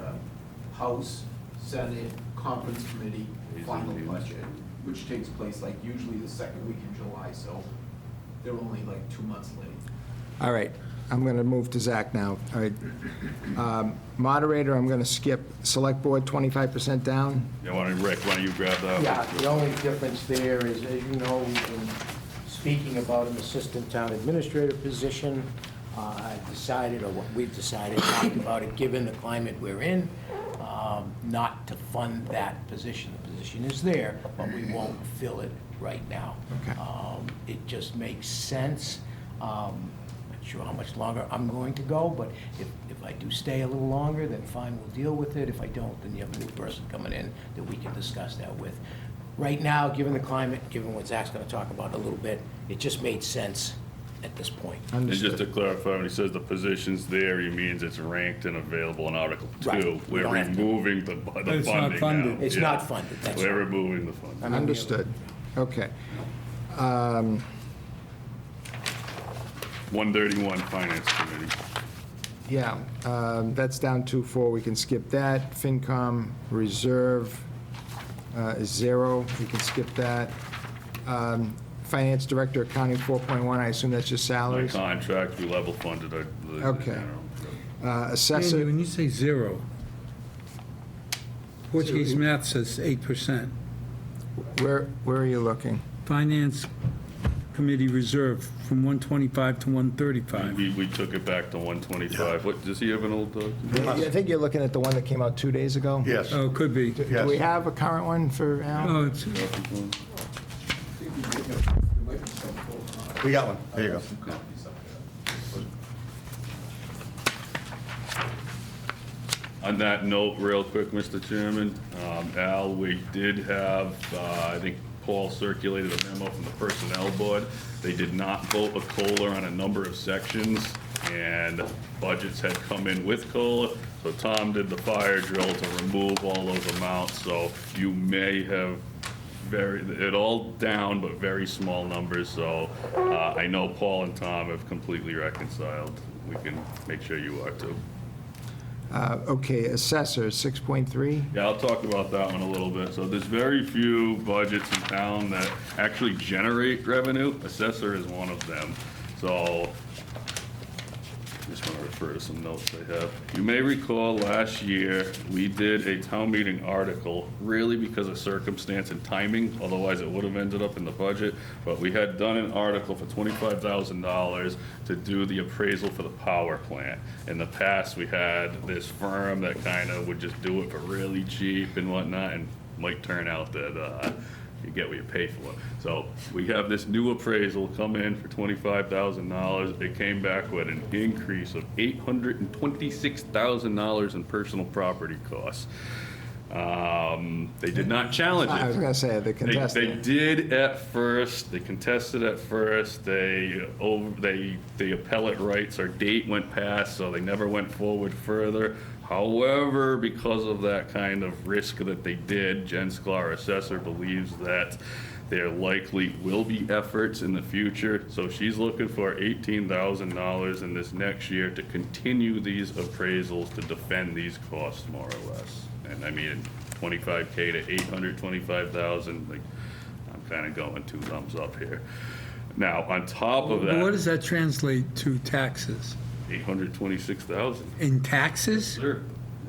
R: House, Senate, Conference Committee, final budget, which takes place like usually the second week in July, so they're only like 2 months late.
A: All right, I'm going to move to Zach now. All right. Moderator, I'm going to skip Select Board 25% down.
J: Yeah, Rick, why don't you grab that?
O: Yeah, the only difference there is, as you know, we've been speaking about an assistant town administrator position. I've decided, or what we've decided, talked about it, given the climate we're in, not to fund that position. The position is there, but we won't fill it right now.
A: Okay.
O: It just makes sense. Not sure how much longer I'm going to go, but if I do stay a little longer, then fine, we'll deal with it. If I don't, then you have a new person coming in that we can discuss that with. right now, given the climate, given what Zach's gonna talk about in a little bit, it just made sense at this point.
J: And just to clarify, when he says the position's there, he means it's ranked and available in Article 2.
O: Right. We
J: We're
O: don't have to-
J: removing the
B: It's not
J: funding
B: funded.
J: now.
O: It's
J: Yeah.
O: not funded, that's
J: We're
O: right.
J: removing the funding.
A: Understood. Okay.
J: 131 Finance Committee.
A: Yeah, that's down to 4, we can skip that. FinCom reserve is 0, we can skip that. Finance Director accounting 4.1, I assume that's just
J: My
A: salaries?
J: contract, we level funded the
A: Okay.
J: general.
B: Andy,
A: Assessor,
B: when you say 0, Portuguese math says 8%.
A: where are you looking?
B: Finance Committee reserve from 125 to 135.
J: We took it back to 125. What, does he have an old document?
A: I think you're looking at the one that came out 2 days ago?
K: Yes.
B: Oh, could be.
A: Do we have a current one for Al?
B: Oh, it's,
K: We got one. There you go.
J: On that note, real quick, Mr. Chairman, Al, we did have, I think Paul circulated a memo from the Personnel Board. They did not vote a COLA on a number of sections, and budgets had come in with COLA. So Tom did the fire drill to remove all those amounts, so you may have it all down, but very small numbers. So I know Paul and Tom have completely reconciled. We can make sure you are too.
A: Okay, assessor, 6.3?
J: Yeah, I'll talk about that one a little bit. So there's very few budgets in town that actually generate revenue. Assessor is one of them. So just want to refer to some notes I have. You may recall last year, we did a town meeting article, really because of circumstance and timing, otherwise it would have ended up in the budget. But we had done an article for $25,000 to do the appraisal for the power plant. In the past, we had this firm that kind of would just do it for really cheap and whatnot, and might turn out that you get what you pay for. So we have this new appraisal come in for $25,000. It came back with an increase of $826,000 in personal property costs. They did not challenge it.
A: I was going to say, they
J: They
A: contested.
J: did at first, they contested at first, the appellate rights, our date went past, so they never went forward further. However, because of that kind of risk that they did, Jen Sklar, assessor, believes that there likely will be efforts in the future. So she's looking for $18,000 in this next year to continue these appraisals to defend these costs more or less. And I mean, 25K to 825,000, like, I'm kind of going 2 thumbs up here. Now, on top of that.
B: what does that translate to taxes?
J: 826,000.
B: In taxes?
J: Sure,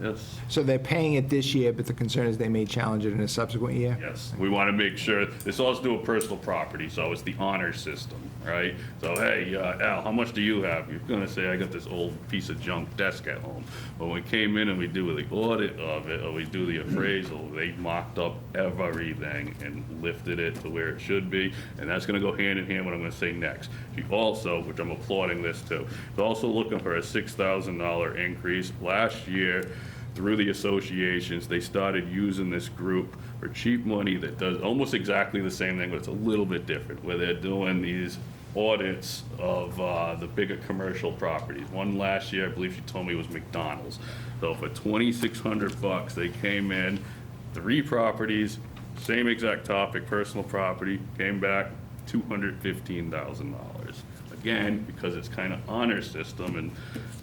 J: yes.
A: So they're paying it this year, but the concern is they may challenge it in a subsequent year?
J: Yes, we want to make sure, this all has to do with personal property, so it's the honor system, right? So, hey, Al, how much do you have? You're going to say, I got this old piece of junk desk at home. When we came in and we do the audit of it, or we do the appraisal, they mocked up everything and lifted it to where it should be, and that's going to go hand in hand with what I'm going to say next. She also, which I'm applauding this too, is also looking for a $6,000 increase. Last year, through the associations, they started using this group for cheap money that does almost exactly the same thing, but it's a little bit different, where they're doing these audits of the bigger commercial properties. One last year, I believe she told me, was McDonald's. So for $2,600, they came in, 3 properties, same exact topic, personal property, came back $215,000. Again, because it's kind of honor system, and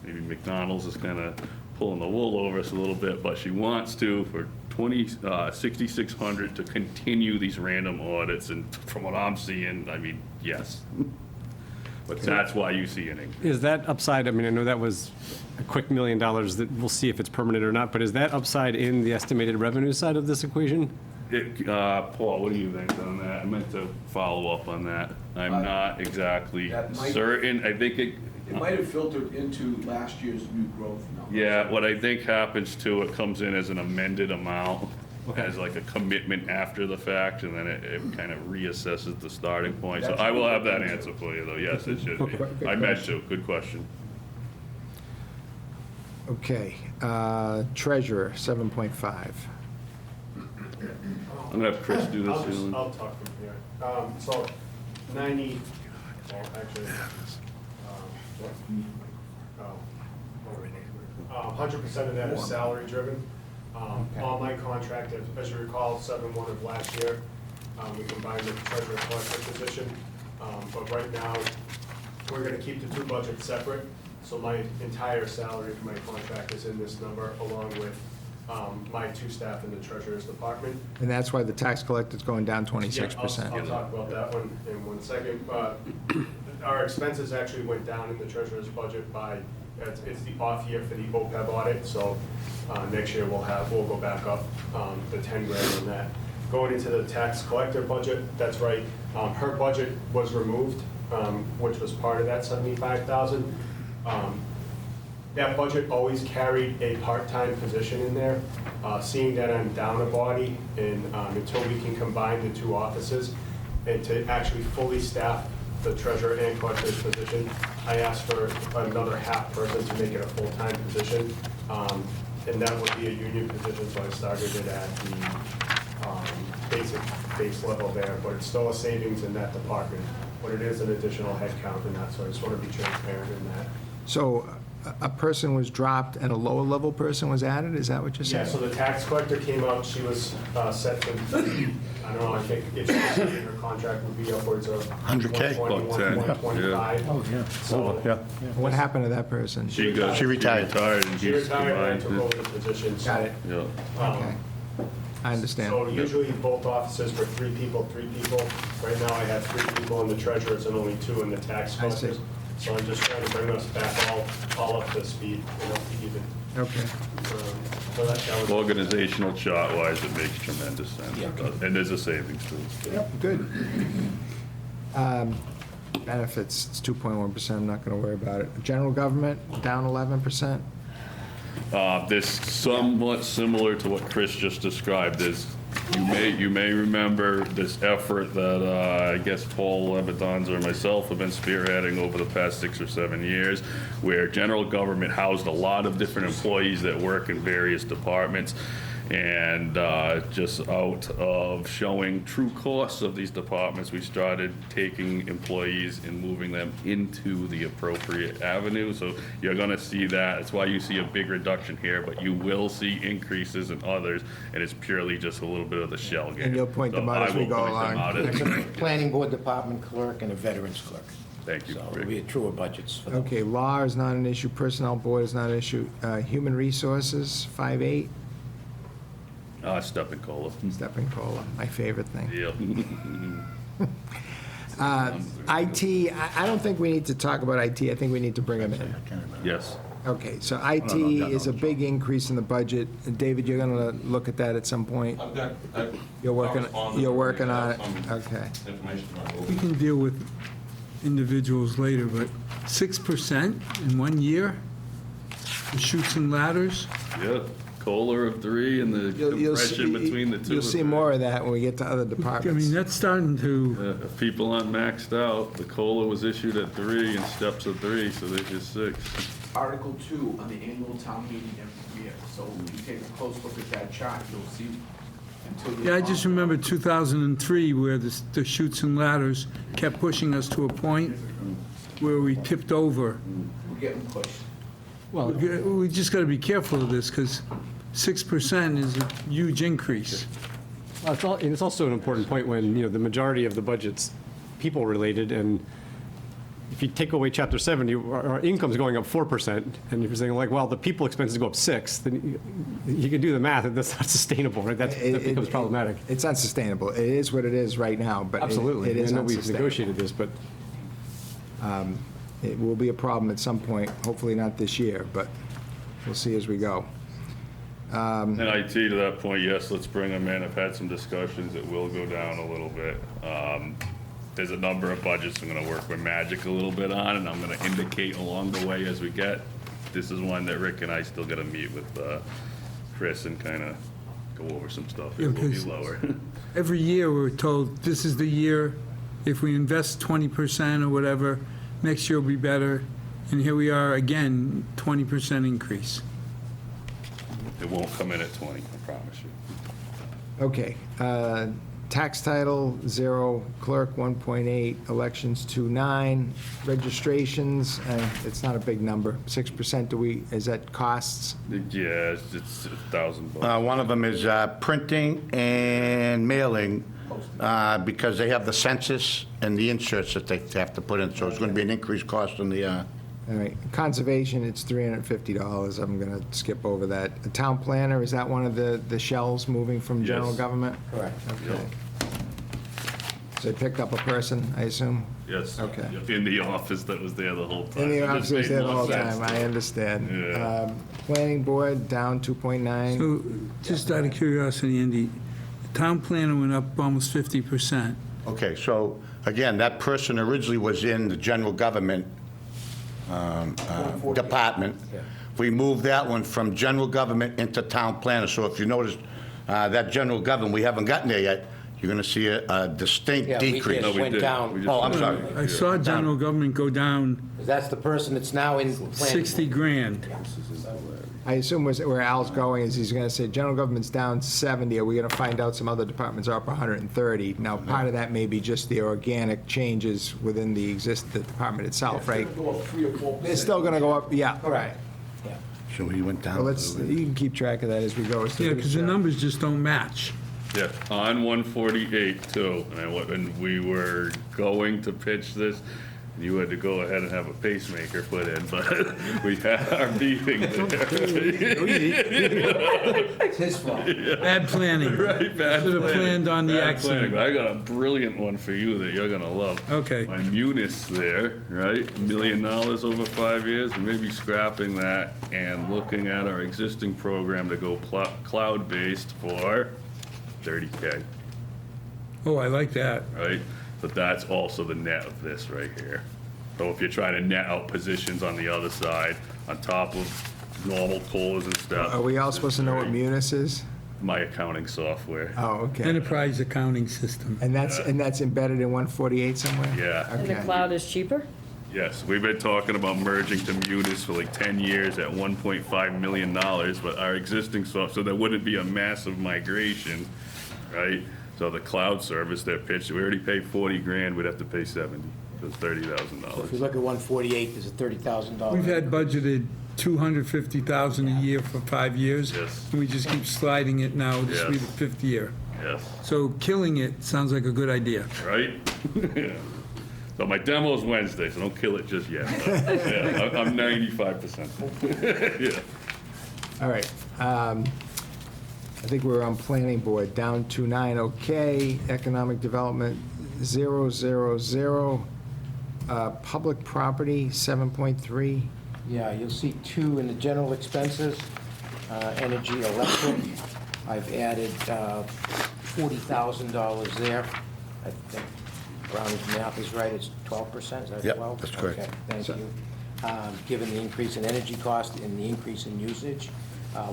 J: maybe McDonald's is kind of pulling the wool over us a little bit, but she wants to, for $6,600, to continue these random audits, and from what I'm seeing, I mean, yes. But that's why you see an increase.
I: Is that upside, I mean, I know that was a quick $1 million that we'll see if it's permanent or not, but is that upside in the estimated revenue side of this equation?
J: Paul, what do you think on that? I meant to follow up on that. I'm not exactly
R: That might-
J: certain. I think
R: It might have filtered into last year's new growth numbers.
J: yeah, what I think happens too, it comes in as an amended amount, as like a commitment after the fact, and then it kind of reassesses the starting point. So I will have that answer for you, though. Yes, it should be. I meant to. Good question.
A: Okay, treasurer, 7.5.
J: I'm gonna have Chris do this.
E: I'll talk from here. So 90, well, actually, 100% of that is salary driven. On my contract, as you recall, 7/1 of last year, we combined the treasurer collector position. But right now, we're gonna keep the two budgets separate. So my entire salary for my contract is in this number, along with my two staff in the treasurer's department.
A: And that's why the tax collector's going down 26%.
E: Yeah, I'll talk about that one in 1 second. Our expenses actually went down in the treasurer's budget by, it's the off year for the OPEB audit, so next year we'll go back up the 10 grand on that. Going into the tax collector budget, that's right, her budget was removed, which was part of that 75,000. That budget always carried a part-time position in there. Seeing that I'm down a body, and until we can combine the two offices, and to actually fully staff the treasurer and collector's position, I asked for another half person to make it a full-time position. And that would be a union position, so I started it at the base level there, but it's still a savings in that department. But it is an additional headcount in that, so I just want to be transparent in that.
A: So a person was dropped and a lower level person was added? Is that what you're saying?
E: Yeah, so the tax collector came out, she was set to, I don't know, I think if she was in her contract would be upwards of
K: 100K.
E: 121, 125.
K: Oh, yeah.
E: So
K: Yeah.
A: What happened to that person?
J: She
E: retired.
J: retired and
E: She
J: he's
E: retired and I took
J: combined.
E: over the position. So,
A: Got it.
J: Yeah.
A: Okay. I understand.
E: So usually both offices were 3 people. Right now I have 3 people in the treasurer's and only 2 in the tax
A: I see.
E: collectors. So I'm just trying to bring us back all up to speed and up to even.
A: Okay.
E: So that was.
J: Organizational chart-wise, it makes tremendous sense. It does. And there's a savings too.
A: Yep, good. Benefits, it's 2.1%, I'm not going to worry about it. General government, down 11%.
J: This somewhat similar to what Chris just described. You may remember this effort that I guess Paul Leviton's or myself have been spearheading over the past 6 or 7 years, where general government housed a lot of different employees that work in various departments. And just out of showing true costs of these departments, we started taking employees and moving them into the appropriate avenue. So you're going to see that. That's why you see a big reduction here, but you will see increases in others, and it's purely just a little bit of the shell game.
A: And you'll point them out as we go along.
O: There's a planning board department clerk and a veterans clerk.
J: Thank you,
O: So it'll
J: Rick.
O: be truer budgets for them.
A: Okay, law is not an issue, personnel board is not an issue. Human resources, 5.8,
J: Step and cola.
A: stepping cola, my favorite thing.
J: Yep.
A: IT, I don't think we need to talk about IT, I think we need to bring them in.
J: Yes.
A: Okay, so IT is a big increase in the budget. David, you're going to look at that at some point? You're working on it? Okay.
B: We can deal with individuals later, but 6% in 1 year? The Chutes and Ladders?
J: Yeah. Cola of 3 and the compression between the two.
A: You'll see more of that when we get to other
B: I mean,
A: departments.
B: that's starting to,
J: If people aren't maxed out, the COLA was issued at 3 and steps of 3, so there's just 6.
R: Article 2 on the annual town meeting every year. So when you take a close look at that chart, you'll see until.
B: yeah, I just remember 2003 where the Chutes and Ladders kept pushing us to a point where we tipped over.
R: We're getting pushed.
B: Well, we just got to be careful of this because 6% is a huge increase.
I: Well, it's also an important point when, the majority of the budget's people-related, and if you take away Chapter 70, our income's going up 4%, and you're saying like, well, the people expenses go up 6, then you can do the math, and that's not sustainable, right? That becomes problematic.
A: It's unsustainable. It is what it is right now, but
I: Absolutely.
A: it is
I: I know we've
A: unsustainable.
I: negotiated this, but
A: It will be a problem at some point, hopefully not this year, but we'll see as we go.
J: And IT, to that point, yes, let's bring them in. I've had some discussions. It will go down a little bit. There's a number of budgets I'm going to work with Magic a little bit on, and I'm going to indicate along the way as we get. This is one that Rick and I still got to meet with Chris and kind of go over some stuff. It will be
B: because
J: lower.
B: Every year we're told, this is the year, if we invest 20% or whatever, next year will be better. And here we are again, 20% increase.
J: It won't come in at 20, I promise you.
A: Okay, tax title, 0, clerk, 1.8, elections, 2.9, registrations, it's not a big number, 6%, is that costs?
J: Yeah, it's $1,000.
K: One of them is printing and mailing, because they have the census and the inserts that they have to put in, so it's going to be an increased cost on the,
A: All right, conservation, it's $350, I'm gonna skip over that. The town planner, is that one of the shells moving from general
J: Yes.
A: government?
O: Correct.
A: Okay. So they picked up a person, I assume?
J: Yes.
A: Okay.
J: In the office that was there the whole time.
A: In the
J: It just
A: office,
J: made
A: there the
J: more
A: whole
J: sense
A: time,
J: to-
A: I understand.
J: Yeah.
A: Planning board, down 2.9.
B: So, just out of curiosity, Andy, the town planner went up almost 50%.
K: okay, so, again, that person originally was in the general government department. We moved that one from general government into town planner, so if you notice, that general government, we haven't gotten there yet, you're going to see a distinct
O: Yeah, we
K: decrease.
O: just went down.
K: Oh, I'm sorry.
B: I saw general government go down
O: 'Cause that's the person that's now in planning.
B: 60 grand.
A: I assume where Al's going is he's gonna say, general government's down 70, are we gonna find out some other departments are up 130? Now, part of that may be just the organic changes within the department itself, right?
R: It's gonna go up 3 or 4%.
A: It's still gonna go up, yeah.
O: Correct. Yeah.
K: So he went down.
A: Well, you can keep track of that as we go.
B: Yeah, because the numbers just don't match.
J: Yeah, on 148 too, and we were going to pitch this, you had to go ahead and have a pacemaker put in, but we had our meeting there.
O: It's his fault.
B: Bad planning.
J: Right, bad
B: Should have
J: planning.
B: planned on the
J: Bad
B: accident.
J: planning. But I got a brilliant one for you that you're gonna love.
B: Okay.
J: My Munis there, right, $1 million over 5 years, we may be scrapping that and looking at our existing program to go cloud-based for 30K.
B: Oh, I like that.
J: right? But that's also the net of this right here. So if you're trying to net out positions on the other side, on top of normal COLAs and stuff.
A: Are we all supposed to know what Munis is?
J: My accounting software.
A: Oh, okay.
B: Enterprise accounting system.
A: And that's embedded in 148 somewhere?
J: Yeah.
Q: And the
A: Okay.
Q: cloud is cheaper?
J: Yes, we've been talking about merging to Munis for like 10 years at $1.5 million, but our existing software, so there wouldn't be a massive migration, right? So the cloud service, they're pitched, we already paid 40 grand, we'd have to pay 70, so it's
O: So if you
J: $30,000.
O: look at 148, there's a $30,000.
B: We've had budgeted $250,000 a year for 5 years.
J: Yes.
B: And we just keep sliding it now, this will be the
J: Yes.
B: 5th year.
J: Yes.
B: So killing it sounds like a good idea.
J: Right? Yeah. So my demo's Wednesday, so don't kill it just yet. But, yeah, I'm 95%. Yeah.
A: All right. I think we're on planning board, down 2.9, okay. Economic development, 000. Public property, 7.3.
O: Yeah, you'll see 2 in the general expenses, energy, electric. I've added $40,000 there. I think Brownie's math is right, it's 12%, is that 12?
K: Yep, that's correct.
O: Okay, thank you. Given the increase in energy cost and the increase in usage,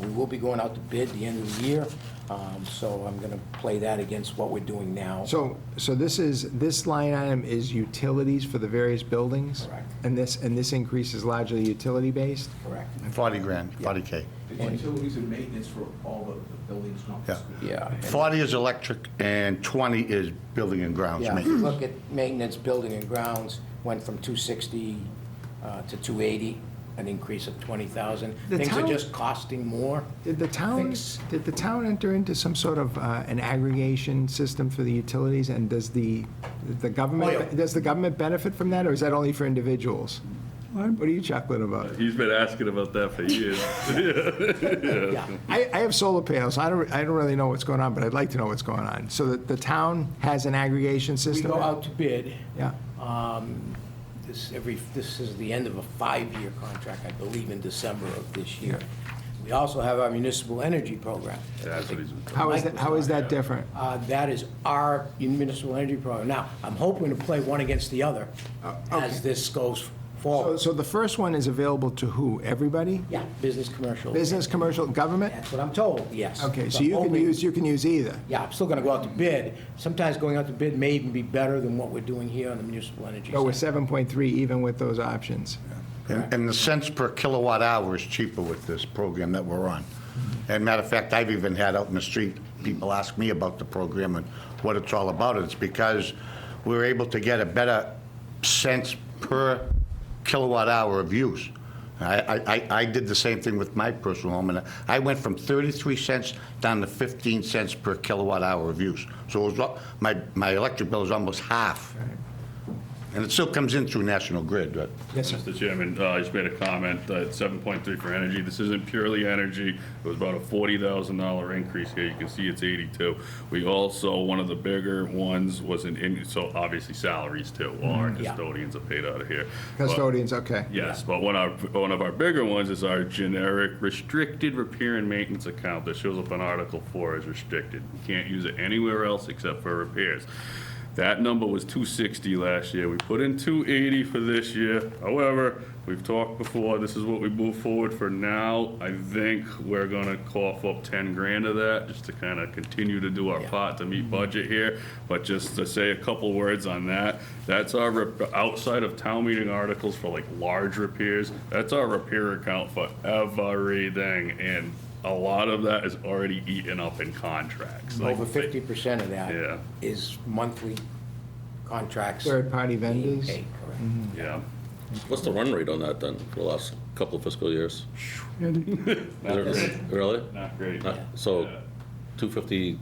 O: we will be going out to bid the end of the year, so I'm going to play that against what we're doing now.
A: So this line item is utilities for the various buildings?
O: Correct.
A: And this increase is largely utility-based?
O: Correct.
K: 40 grand, 40K.
R: It's utilities and maintenance for all the buildings, not the
K: Yeah.
R: school.
O: Yeah.
K: 40 is electric and 20 is building and grounds
O: Yeah, if you
K: maintenance.
O: look at maintenance, building and grounds, went from 260 to 280, an increase of 20,000.
A: The
O: Things are
A: town-
O: just costing more.
A: Did the town enter into some sort of an aggregation system for the utilities? And does the government benefit from that, or is that only for individuals? What are you chuckling about?
J: He's been asking about that for years. Yeah.
A: I have solar panels. I don't really know what's going on, but I'd like to know what's going on. So the town has an aggregation
O: We
A: system?
O: go out to bid.
A: Yeah.
O: This is the end of a 5-year contract, I believe, in December of this year. We also have our municipal energy program.
J: That's what he's been
A: How is that different?
O: That is our municipal energy program. Now, I'm hoping to play one against the other as this goes forward.
A: So the first one is available to who? Everybody?
O: Yeah, business, commercial.
A: Business, commercial, government?
O: That's what I'm told, yes.
A: Okay, so
O: I'm
A: you can
O: hoping-
A: use either.
O: Yeah, I'm still gonna go out to bid. Sometimes going out to bid may even be better than what we're doing here on the municipal energy
A: Go with
O: side.
A: 7.3 even with those options.
K: And the cents per kilowatt hour is cheaper with this program that we're on. And matter of fact, I've even had out in the street, people ask me about the program and what it's all about. It's because we're able to get a better cents per kilowatt hour of use. I did the same thing with my personal home, and I went from 33 cents down to 15 cents per kilowatt hour of use. So it was, my electric bill is almost half. And it still comes in through National Grid, right?
A: Yes, sir.
J: Mr. Chairman, I just made a comment, 7.3 for energy. This isn't purely energy. It was about a $40,000 increase here. You can see it's 82. We also, one of the bigger ones was so obviously salaries too. All our custodians are paid out of here.
A: Custodians, okay.
J: Yes, but one of our bigger ones is our generic restricted repair and maintenance account that shows up in Article 4 as restricted. You can't use it anywhere else except for repairs. That number was 260 last year. We put in 280 for this year. However, we've talked before, this is what we move forward for now. I think we're gonna cough up 10 grand of that, just to kind of continue to do our part to meet budget here. But just to say a couple words on that, that's our, outside of town meeting articles for like large repairs, that's our repair account for everything. And a lot of that is already eaten up in contracts.
O: Over 50% of that
J: Yeah.
O: is monthly contracts.
A: Third-party vendors?
O: Paid, correct.
J: Yeah.
G: What's the run rate on that then, for the last couple of fiscal years?
H: Andy?
J: Not great.
G: Really?
J: Not great.
G: So,
J: Yeah.
G: 250,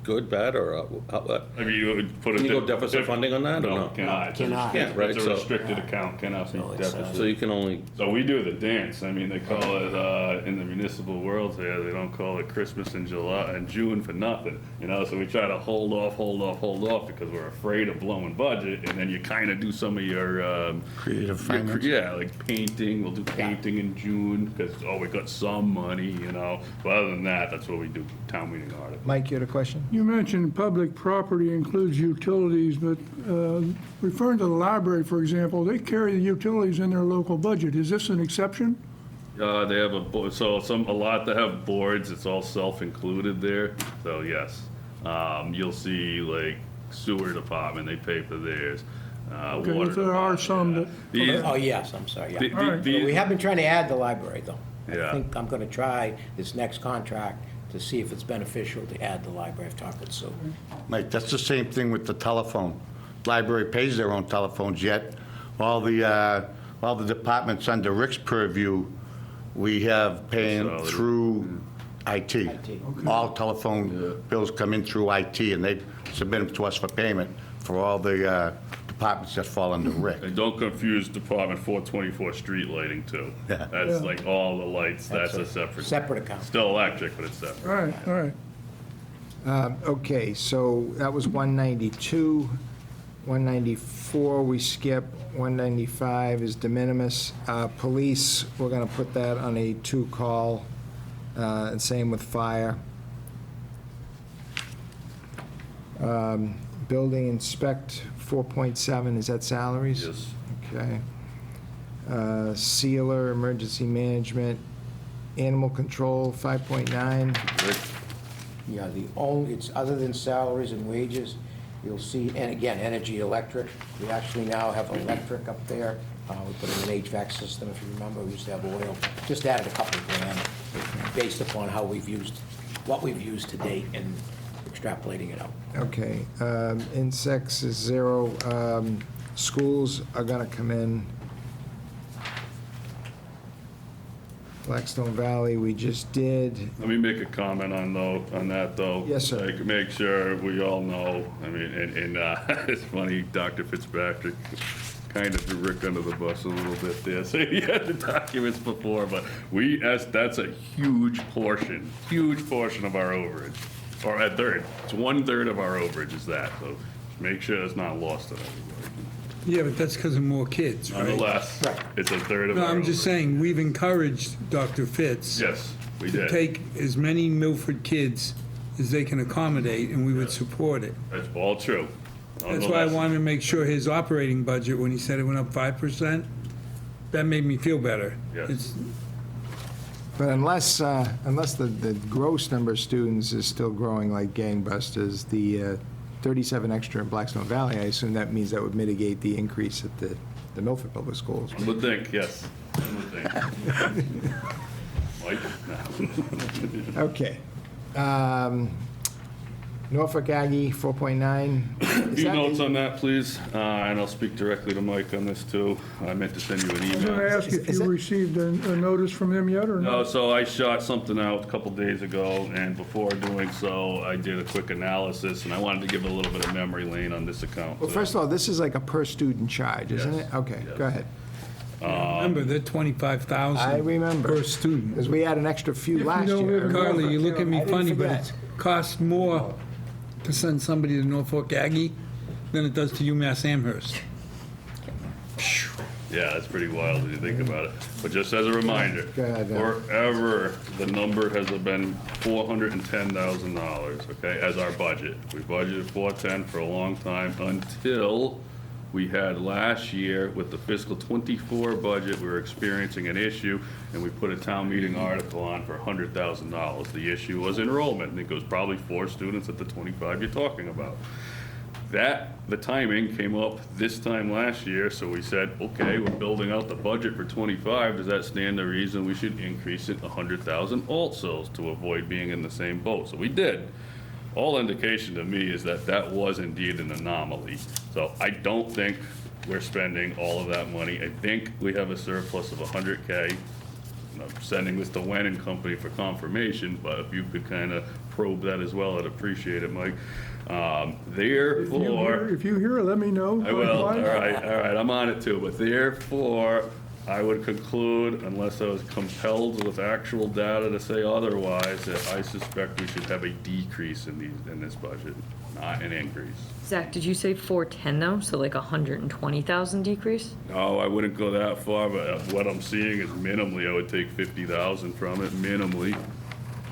G: good, bad, or how?
J: I mean, you would put it.
G: Can you go deficit funding on that, or no?
J: Cannot.
O: Cannot.
G: Can't, right,
J: It's a
G: so-
J: restricted account, cannot be deficit.
G: So you can only,
J: So we do the dance. I mean, they call it, in the municipal world here, they don't call it Christmas in July and June for nothing, you know? So we try to hold off because we're afraid of blowing budget, and then you kind of do some of your,
K: Creative finance.
J: yeah, like painting. We'll do painting in June because, we got some money, you know? But other than that, that's what we do, town meeting article.
A: Mike, you had a question?
H: You mentioned public property includes utilities, but referring to the library, for example, they carry the utilities in their local budget. Is this an exception?
J: They have a lot that have boards, it's all self-included there, so yes. You'll see like sewer department, they pay for theirs.
H: Okay,
J: Water
H: if there are some that,
J: These-
O: Oh, yes, I'm sorry, yeah.
J: the-
H: All right.
J: these-
O: We have been trying to add the library, though.
J: Yeah.
O: I think I'm gonna try this next contract to see if it's beneficial to add the library. I've talked with Sue.
K: Mike, that's the same thing with the telephone. Library pays their own telephones, yet all the departments under Rick's purview, we have paying
J: Consolidated.
K: through IT.
O: IT.
K: All telephone bills come in through IT, and they submit them to us for payment for all the departments that fall under Rick.
J: And don't confuse Department 424 street lighting too.
K: Yeah.
J: That's like all the lights, that's a separate.
O: Separate account.
J: Still electric, but it's separate.
H: all right.
A: Okay, so that was 192. 194, we skip. 195 is de minimis. Police, we're going to put that on a 2-call, and same with fire. Building inspect, 4.7, is that salaries?
J: Yes.
A: Okay. Sealer, emergency management, animal control, 5.9.
O: Yeah, it's other than salaries and wages, you'll see, and again, energy, electric. We actually now have electric up there. We put in an HVAC system, if you remember, we used to have oil. Just added a couple of grand based upon what we've used to date and extrapolating it out.
A: Okay, insects is 0. Schools are gonna come in. Blackstone Valley, we just did.
J: Let me make a comment on that though.
A: Yes, sir.
J: Like, make sure we all know, I mean, and it's funny, Dr. Fitzpatrick kind of threw Rick under the bus a little bit there, so he had the documents before, but that's a huge portion of our overage, or a third. It's 1/3 of our overage is that, so make sure it's not lost on everybody.
B: Yeah, but that's because of more kids, right?
J: Nonetheless, it's 1/3 of
B: No,
J: our
B: I'm just
J: overage.
B: saying, we've encouraged Dr. Fitz
J: Yes, we
B: to
J: did.
B: take as many Milford kids as they can accommodate, and we would support it.
J: That's all true.
B: That's why I wanted to make sure his operating budget, when he said it went up 5%, that made me feel better.
J: Yes.
B: It's-
A: But unless the gross number of students is still growing like gangbusters, the 37 extra in Blackstone Valley, I assume that means that would mitigate the increase at the Milford Public Schools.
J: One would think, yes. One would think. Mike?
A: Okay. Norfolk Aggie, 4.9.
J: A few notes on that, please, and I'll speak directly to Mike on this, too. I meant to send you an
H: I was going to
J: email.
H: ask if you received a notice from them yet or
J: No,
H: not?
J: so I shot something out a couple days ago, and before doing so, I did a quick analysis, and I wanted to give a little bit of memory lane on this account.
A: Well, first of all, this is like a per-student charge, isn't
J: Yes.
A: it? Okay, go ahead.
B: Remember, they're 25,000.
A: I remember.
B: Per student.
A: Because we had an extra few last
H: don't
A: year.
H: live in
B: Carly, you look at
A: I
B: me
A: didn't
B: funny, but
A: forget.
B: it costs more to send somebody to Norfolk Aggie than it does to UMass Amherst.
J: Yeah, that's pretty wild when you think about it. But just as a reminder,
A: Go ahead,
J: forever, the number has been $410,000, okay, as our budget. We budgeted 410 for a long time until we had last year with the fiscal '24 budget, we were experiencing an issue, and we put a town meeting article on for $100,000. The issue was enrollment, and it goes probably 4 students at the 25 you're talking about. The timing came up this time last year, so we said, okay, we're building out the budget for '25. Does that stand to reason we should increase it 100,000 also to avoid being in the same boat? So we did. All indication to me is that that was indeed an anomaly. So I don't think we're spending all of that money. I think we have a surplus of 100K. And I'm sending this to Wen and Company for confirmation, but if you could kind of probe that as well, I'd appreciate it, Mike. Therefore,
H: If you hear it, let me know.
J: I will, all right, I'm on it too, but therefore, I would conclude, unless I was compelled with actual data to say otherwise, that I suspect we should have a decrease in this budget, not an increase.
Q: Zach, did you say 410 though? So like 120,000 decrease?
J: No, I wouldn't go that far, but what I'm seeing is minimally, I would take 50,000 from it, minimally.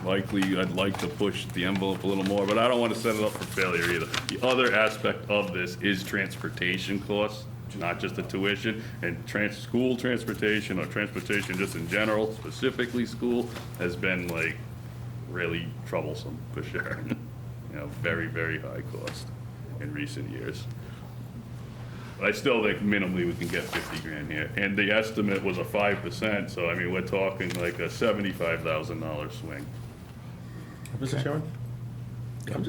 J: Likely, I'd like to push the envelope a little more, but I don't want to set it up for failure either. The other aspect of this is transportation costs, not just the tuition, and school transportation or transportation just in general, specifically school, has been like really troublesome for sure. You know, very, very high cost in recent years. But I still think minimally we can get 50 grand here. And the estimate was a 5%, so I mean, we're talking like a $75,000 swing.
G: Mr. Chairman?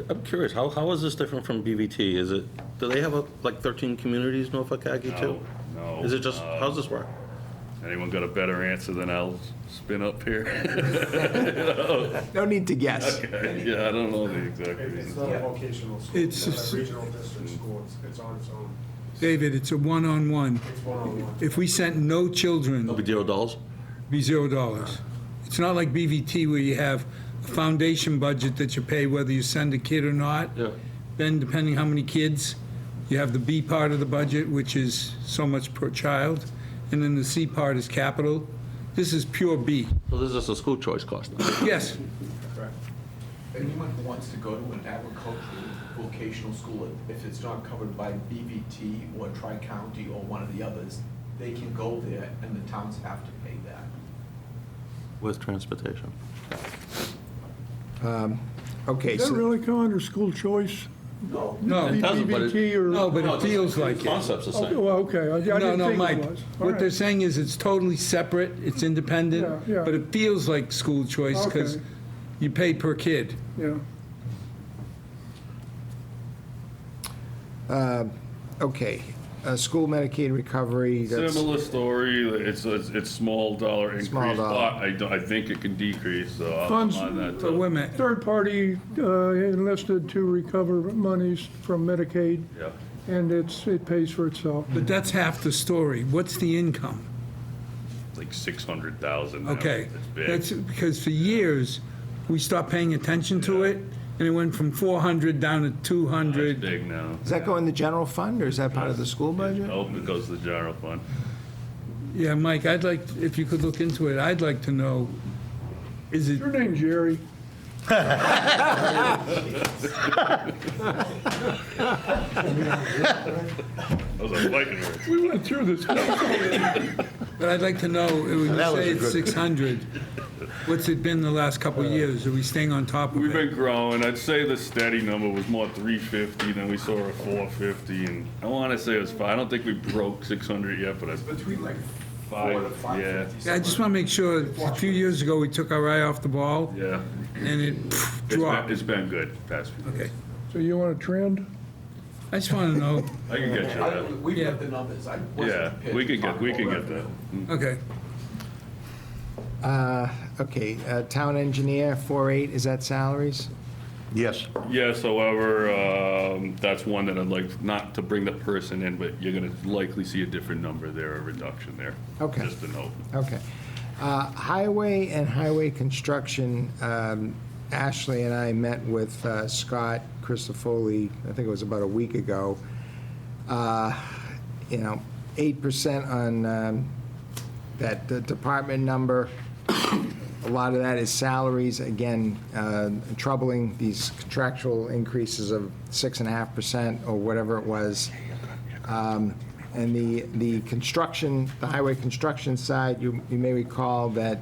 G: I'm curious, how is this different from BVT? Do they have like 13 communities, Norfolk Aggie too?
J: No.
G: Is it just, how's this work?
J: Anyone got a better answer than I'll spin up here?
A: No need to guess.
J: Okay, yeah, I don't know the exact
E: It's
J: reason.
E: not a vocational school,
B: It's
E: it's
B: just-
E: not a regional district school, it's on its own.
B: David, it's a one-on-one.
E: It's one-on-one.
B: If we sent no children,
G: It'll be $0?
B: be $0. It's not like BVT where you have a foundation budget that you pay whether you send a kid or not.
G: Yeah.
B: Then depending how many kids, you have the B part of the budget, which is so much per child, and then the C part is capital. This is pure B.
G: So this is a school choice cost now?
B: Yes,
R: Anyone who wants to go to an agricultural vocational school, if it's not covered by BVT or Tri-County or one of the others, they can go there and the towns have to pay that.
G: With transportation?
A: Okay,
H: Does that
A: so
H: really come under school choice?
R: No.
B: no,
G: It doesn't, but
H: BVT or?
B: no, but
G: No,
B: it feels like it.
G: Concept's the
H: Okay,
G: same.
H: well, okay, I
B: No,
H: didn't
B: no,
H: think
B: Mike,
H: it was. All
B: what they're
H: right.
B: saying is it's totally separate, it's independent,
H: Yeah, yeah.
B: but it feels like school choice because
H: Okay.
B: you pay per kid.
H: Yeah.
A: okay, school Medicaid recovery, that's,
J: Similar story, it's small dollar increase,
A: Small dollar.
J: but I think it can decrease, so I'm
H: Funds,
J: on that
B: But
J: too.
B: wait a minute,
H: third party enlisted to recover monies from Medicaid,
J: Yeah.
H: and it pays for itself.
B: but that's half the story. What's the income?
J: Like 600,000 now.
B: Okay,
J: It's big.
B: that's because for years, we stopped paying attention to it, and it went from 400 down to
J: It's
B: 200.
J: big now.
A: does that go in the general fund, or is that part of the school budget?
J: Oh, it goes to the general fund.
B: Yeah, Mike, I'd like, if you could look into it, I'd like to know, is it,
H: Your name, Jerry?
J: Those are fighting words.
H: We went through this.
B: but I'd like to know, when you
K: That was
B: say
K: a
B: it's
K: good-
B: 600, what's it been the last couple of years? Are we staying on top of
J: We've
B: it?
J: been growing. I'd say the steady number was more 350, then we saw a 450, and I want to say it was 5. I don't think we broke 600 yet, but I
R: Between like
J: 5, yeah.
B: Yeah, I just want to make sure, a few years ago, we took our eye off the ball,
J: Yeah.
B: and it dropped.
J: It's been good past few years.
B: Okay,
H: So you want a trend?
B: I just want to know,
J: I can get you that.
R: We've
B: Yeah.
R: got the numbers. I
J: Yeah,
R: wasn't prepared
J: we
R: to
J: can
R: talk
J: get
R: about
J: that.
B: okay.
A: Okay, town engineer, 4.8, is that salaries?
K: Yes.
J: Yes, however, that's one that I'd like not to bring the person in, but you're gonna likely see a different number there, a reduction there.
A: Okay.
J: Just a note.
A: Okay. Highway and highway construction, Ashley and I met with Scott Christofoli, I think it was about a week ago. 8% on that the department number. A lot of that is salaries, again, troubling, these contractual increases of 6.5% or whatever it was. And the construction, the highway construction side, you may recall that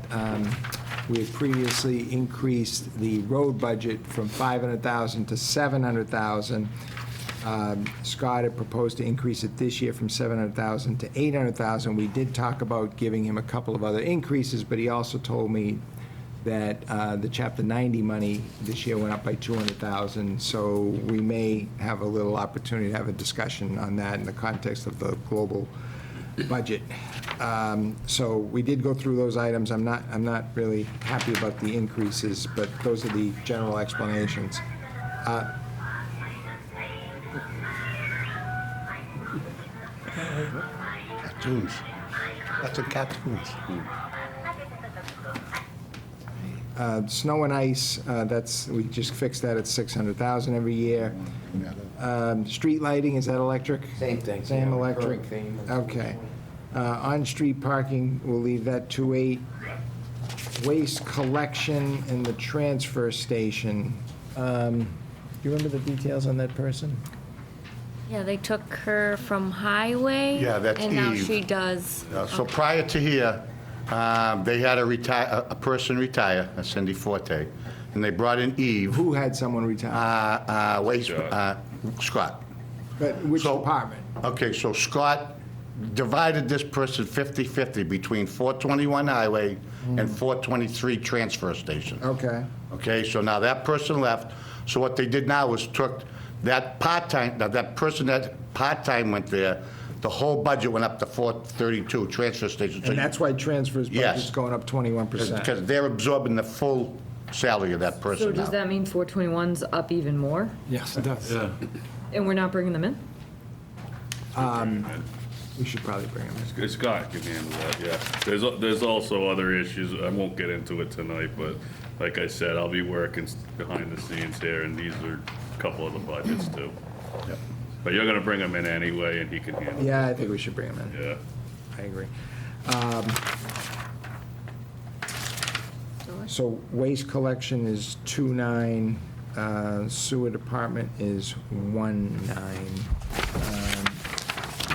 A: we had previously increased the road budget from $500,000 to $700,000. Scott had proposed to increase it this year from $700,000 to $800,000. We did talk about giving him a couple of other increases, but he also told me that the Chapter 90 money this year went up by $200,000, so we may have a little opportunity to have a discussion on that in the context of the global budget. So we did go through those items. I'm not really happy about the increases, but those are the general explanations.
K: Cartoons. That's a cartoons.
A: Snow and ice, we just fixed that at $600,000 every year. Street lighting, is that electric?
O: Same thing.
A: Same
O: yeah,
A: electric?
O: recurring theme.
A: Okay. On-street parking, we'll leave that 2.8. Waste collection in the transfer station. Do you remember the details on that person?
S: Yeah, they took her from highway.
K: Yeah, that's
S: And now
K: Eve.
S: she does.
K: So prior to here, they had a person retire, Cindy Forte, and they brought in Eve.
A: Who had someone retire?
K: Scott.
A: But which
K: So-
A: department?
K: Okay, so Scott divided this person 50/50 between 421 Highway and 423 Transfer Station.
A: Okay.
K: Okay, so now that person left, so what they did now was took that part-time, that person that part-time went there, the whole budget went up to 432 Transfer Station. So
A: And that's why transfers
K: Yes.
A: budget's going up 21%.
K: because they're absorbing the full salary of that person
Q: So
K: now.
Q: does that mean 421's up even more?
F: Yes, it does.
J: Yeah.
Q: And we're not bringing them in?
A: We should probably bring him in.
J: Scott can handle that, yeah. There's also other issues, I won't get into it tonight, but like I said, I'll be working behind the scenes here, and these are a couple of the budgets too. But you're gonna bring him in anyway, and he can handle it.
A: Yeah, I think we should bring him in.
J: Yeah.
A: I agree. So waste collection is 2.9, sewer department is 1.9.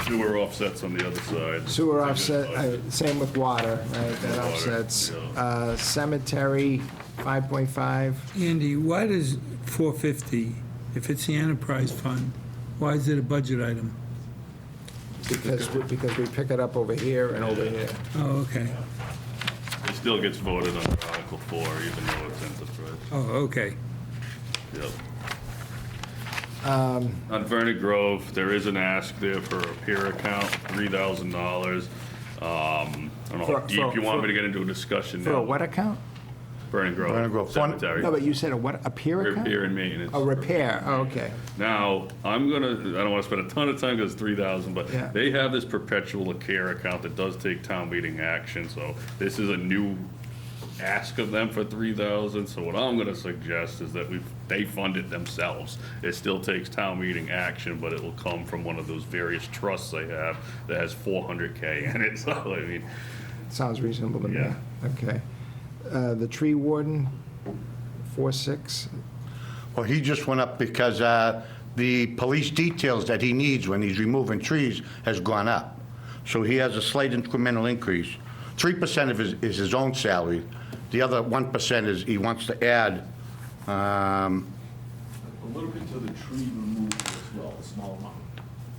J: Sewer offsets on the other side.
A: Sewer offset, same with water, right, that
J: Water,
A: offsets.
J: yeah.
A: Cemetery, 5.5.
B: Andy, why does 450, if it's the enterprise fund, why is it a budget item?
A: Because we pick it up over here and over here.
B: Oh, okay.
J: It still gets voted under Article 4, even though it's enterprise.
B: Oh, okay.
J: Yep. On Vernon Grove, there is an ask there for a peer account, $3,000. I don't know how deep you want me to get into a discussion now.
A: For a what account?
J: Vernon
K: Vernon
J: Grove
K: Grove.
J: Cemetery.
A: No, but you said a peer account?
J: Repair and maintenance.
A: A repair, oh, okay.
J: Now, I don't want to spend a ton of time because it's 3,000, but
A: Yeah.
J: they have this perpetual care account that does take town meeting action, so this is a new ask of them for 3,000, so what I'm gonna suggest is that they fund it themselves. It still takes town meeting action, but it will come from one of those various trusts they have that has 400K in it, so I mean,
A: Sounds reasonable to me.
J: Yeah.
A: Okay. The tree warden, 4.6.
K: Well, he just went up because the police details that he needs when he's removing trees has gone up. So he has a slight incremental increase. 3% of is his own salary. The other 1% is he wants to add,
R: A little bit to the tree removal as well, a small amount.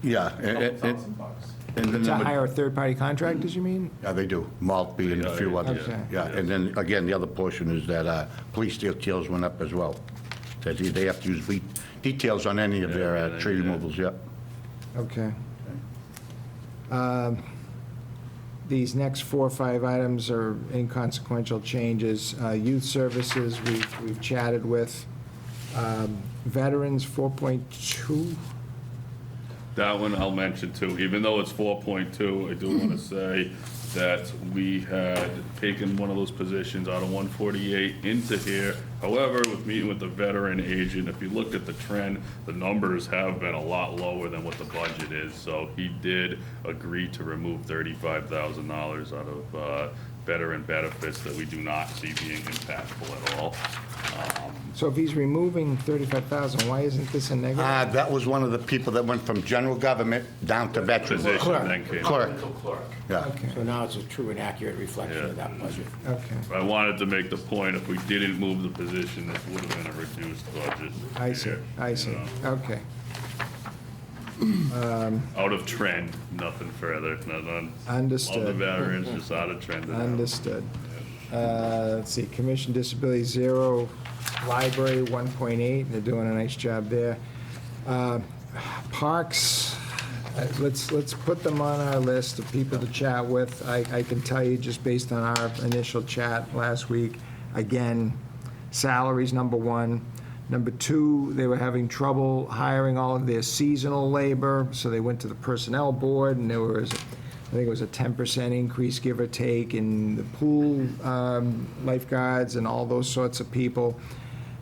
K: yeah.
R: $2,000.
K: And then
A: To
K: the-
A: hire third-party contractors, you mean?
K: Yeah, they do. Maltby and a few others.
A: Okay.
K: Yeah, and then, again, the other portion is that police details went up as well. That they have to use details on any of their tree removals, yeah.
A: Okay. These next 4 or 5 items are inconsequential changes. Youth services, we've chatted with. Veterans, 4.2.
J: That one I'll mention too, even though it's 4.2, I do want to say that we had taken one of those positions out of 148 into here. However, with meeting with the veteran agent, if you look at the trend, the numbers have been a lot lower than what the budget is. So he did agree to remove $35,000 out of veteran benefits that we do not see being impactful at all.
A: So if he's removing 35,000, why isn't this a negative?
K: That was one of the people that went from general government down to veterans.
J: Position then came.
K: Clerk. Yeah.
O: So now it's a true and accurate reflection of that budget.
A: Okay,
J: I wanted to make the point, if we didn't move the position, this would have been a reduced budget.
A: I see, I see, okay.
J: Out of trend, nothing further, not on.
A: Understood.
J: All the veterans, just out of trend.
A: Understood. Let's see, Commission Disability, 0. Library, 1.8. They're doing a nice job there. Parks, let's put them on our list of people to chat with. I can tell you, just based on our initial chat last week, again, salaries, number 1. Number 2, they were having trouble hiring all of their seasonal labor, so they went to the Personnel Board, and there was, I think it was a 10% increase, give or take, in the pool lifeguards and all those sorts of people.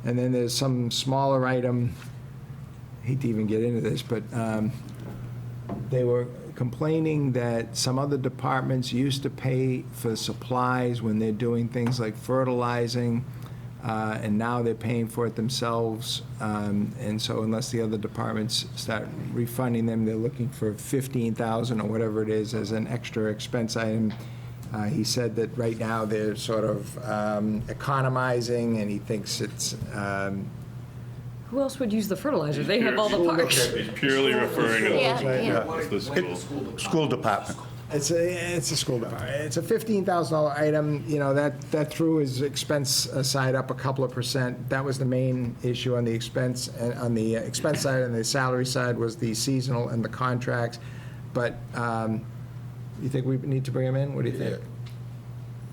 A: And then there's some smaller item, hate to even get into this, but they were complaining that some other departments used to pay for supplies when they're doing things like fertilizing, and now they're paying for it themselves. And so unless the other departments start refunding them, they're looking for $15,000 or whatever it is as an extra expense item. He said that right now they're sort of economizing, and he thinks it's,
Q: Who else would use the fertilizer? They have all the parks.
J: He's purely referring to
S: Yeah,
J: it's the school.
K: School department.
A: it's a school department. It's a $15,000 item, you know, that threw his expense side up a couple of percent. That was the main issue on the expense, and on the expense side, and the salary side was the seasonal and the contracts. But you think we need to bring him in? What do you think?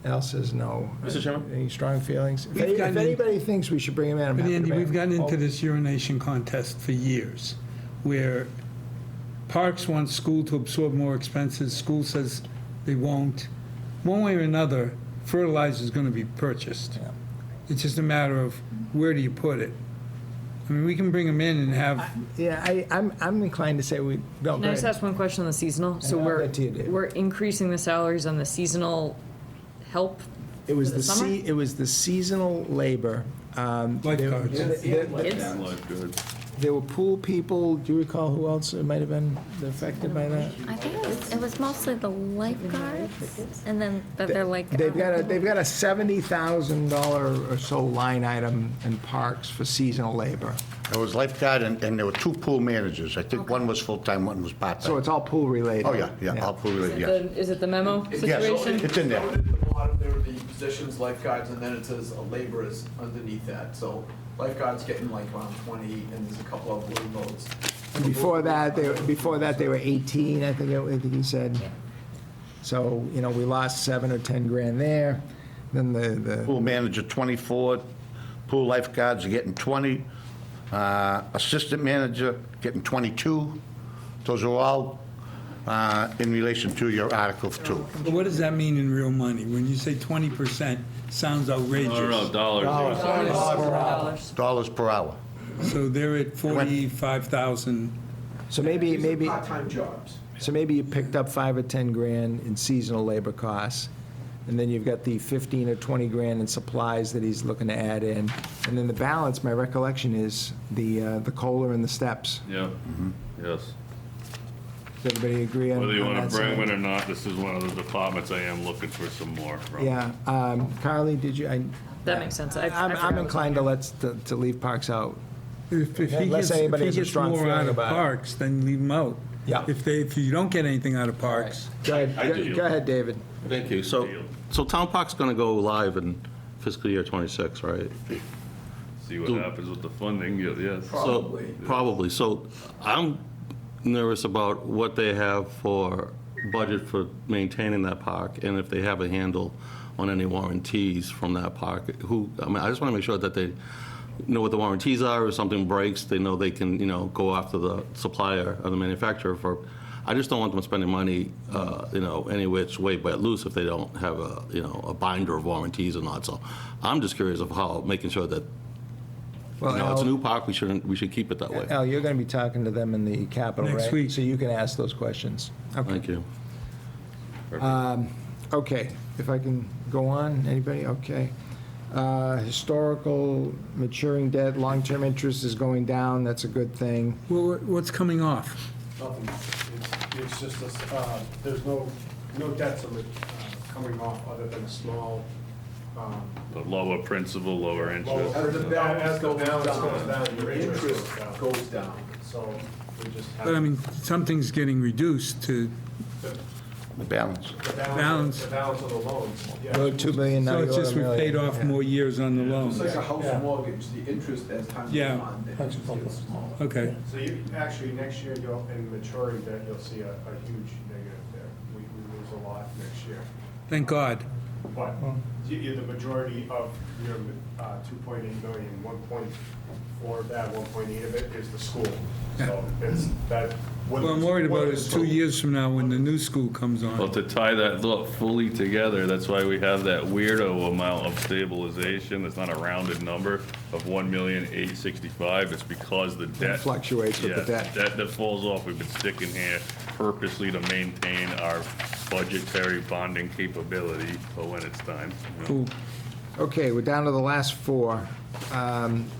A: Al says no.
B: Mr. Chairman?
A: Any strong feelings? If
B: We've gotten in-
A: anybody thinks we should bring him in, I'm
B: But
A: happy to
B: Andy,
A: bring
B: we've
A: him.
B: gotten into this urination contest for years, where parks want school to absorb more expenses, school says they won't. One way or another, fertilizer is going to be purchased. It's just a matter of where do you put it? I mean, we can bring them in and have,
A: Yeah, I'm inclined to say we, no,
Q: Can
A: go
Q: I just
A: ahead.
Q: ask one question on the seasonal? So
A: I'll
Q: we're,
A: get to you, Dave.
Q: we're increasing the salaries on the seasonal help
A: It was
Q: for the summer?
A: it was the seasonal labor.
B: Lifeguards.
Q: Kids?
A: There were pool people. Do you recall who else might have been affected by that?
S: I think it was mostly the lifeguards, and then they're like.
A: They've got a $70,000 or so line item in parks for seasonal labor.
K: There was lifeguard, and there were 2 pool managers. I think one was full-time, one was part-time.
A: So it's all pool related.
K: Oh, yeah, all pool related, yes.
Q: Is it the memo
K: Yes,
Q: situation?
K: it's in there.
R: At the bottom, there are the positions, lifeguards, and then it says laborers underneath that. So lifeguards getting like around 20, and there's a couple of blue boats.
A: And before that, they were 18, I think he said. So, you know, we lost 7 or 10 grand there. Then the
K: Pool manager, 24, pool lifeguards are getting 20, assistant manager getting 22. Those are all in relation to your Article 2.
B: but what does that mean in real money? When you say 20%, sounds outrageous.
J: No, dollars.
K: Dollars per hour.
B: So they're at 45,000.
A: So maybe
R: Part-time jobs.
A: So maybe you picked up 5 or 10 grand in seasonal labor costs, and then you've got the 15 or 20 grand in supplies that he's looking to add in. And then the balance, my recollection is the COLA and the steps.
J: Yeah, yes.
A: Does everybody agree on
J: Whether you
A: on
J: want
A: that
J: to bring
A: side?
J: them in or not, this is one of the departments I am looking for some more from.
A: Yeah. Carly, did you?
Q: That makes sense. I forgot
A: I'm
Q: it was
A: inclined to leave parks out.
B: If he
A: Unless
B: gets, if
A: anybody
B: he
A: has a
B: gets
A: strong
B: more
A: feeling
B: out of
A: about it.
B: parks, then leave him out.
A: Yeah.
B: If you don't get anything out of parks,
A: Go ahead,
G: I do.
A: go ahead, David.
G: Thank you. So Town Park's going to go live in fiscal year '26, right?
J: See what happens with the funding, yes.
G: So, probably. So I'm nervous about what they have for budget for maintaining that park, and if they have a handle on any warranties from that park. I just want to make sure that they know what the warranties are. If something breaks, they know they can, go after the supplier or the manufacturer for. I just don't want them spending money, any which way but loose if they don't have a binder of warranties or not. So I'm just curious of how, making sure that,
A: Well,
G: it's a
A: Al-
G: new park, we should keep it that way.
A: Al, you're going to be talking to them in the Capitol, right?
B: Next week.
A: So you can ask those questions. Okay.
G: Thank you.
A: Okay, if I can go on, anybody? Okay. Historical maturing debt, long-term interest is going down, that's a good thing.
B: well, what's coming off?
E: Nothing. It's just, there's no debts coming off other than a small.
J: The lower principal, lower interest.
R: As the balance goes
E: down,
R: your interest goes down.
E: So we just have.
B: But I mean, something's getting reduced to
K: The balance.
B: balance.
E: The balance of the loans. Yeah.
A: Go 2 million, now
B: So
A: you
B: it's
A: go to
B: just
A: a
B: we
A: million.
B: paid off more years on the
R: It's like
B: loans.
R: a house mortgage, the interest as time goes
B: Yeah.
R: on, the interest gets smaller.
B: Okay.
E: So actually, next year, in maturing debt, you'll see a huge negative there. We lose a lot next year.
B: Thank God.
E: But the majority of your 2.8 million, 1.4 of that, 1.8 of it is the school. So it's that.
B: What I'm worried about is 2 years from now when the new school comes
J: Well,
B: on.
J: to tie that look fully together, that's why we have that weirdo amount of stabilization. It's not a rounded number of 1,865,000. It's because the debt
A: fluctuates with the debt.
J: Debt that falls off. We've been sticking here purposely to maintain our budgetary bonding capability for when it's time.
B: Cool.
A: Okay, we're down to the last four.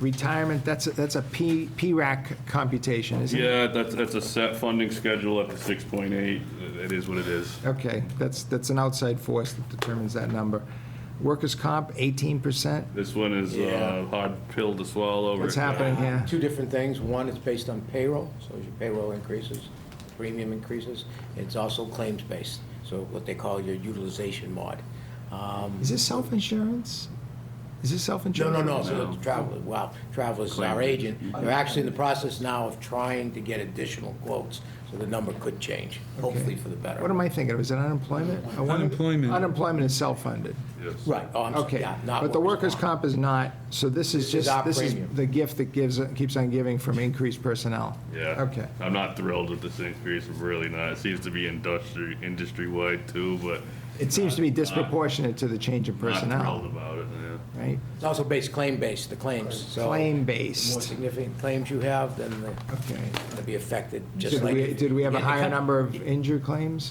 A: Retirement, that's a PRAC computation, isn't it?
J: Yeah, that's a set funding schedule at the 6.8. It is what it is.
A: Okay, that's an outside force that determines that number. Workers' comp, 18%.
J: This one is a hard pill to swallow.
A: What's happening here?
O: Two different things. One is based on payroll, so as your payroll increases, premium increases. It's also claims-based, so what they call your utilization mod.
A: Is this self-insurance? Is this self-insurance?
O: No. So the Travelers is our agent. They're actually in the process now of trying to get additional quotes, so the number could change, hopefully for the better.
A: What am I thinking of? Is it unemployment? I wonder-
B: Unemployment.
A: Unemployment is self-funded.
J: Yes.
O: Right. Oh, I'm sorry.
A: Okay,
O: Yeah, not
A: but the workers' comp is not, so this is
O: This is our
A: this is
O: premium.
A: the gift that keeps on giving from increased personnel.
J: Yeah.
A: Okay.
J: I'm not thrilled with this increase, I'm really not. It seems to be industry-wide too, but
A: It seems to be disproportionate to the change in
J: not thrilled
A: personnel,
J: about it, yeah.
A: right?
O: It's also claim-based, the claims. So
A: Claim-based.
O: the more significant claims you have, then they're
A: Okay.
O: going to be affected, just
A: Did
O: like.
A: did we have a
O: Yeah,
A: higher number of injured claims?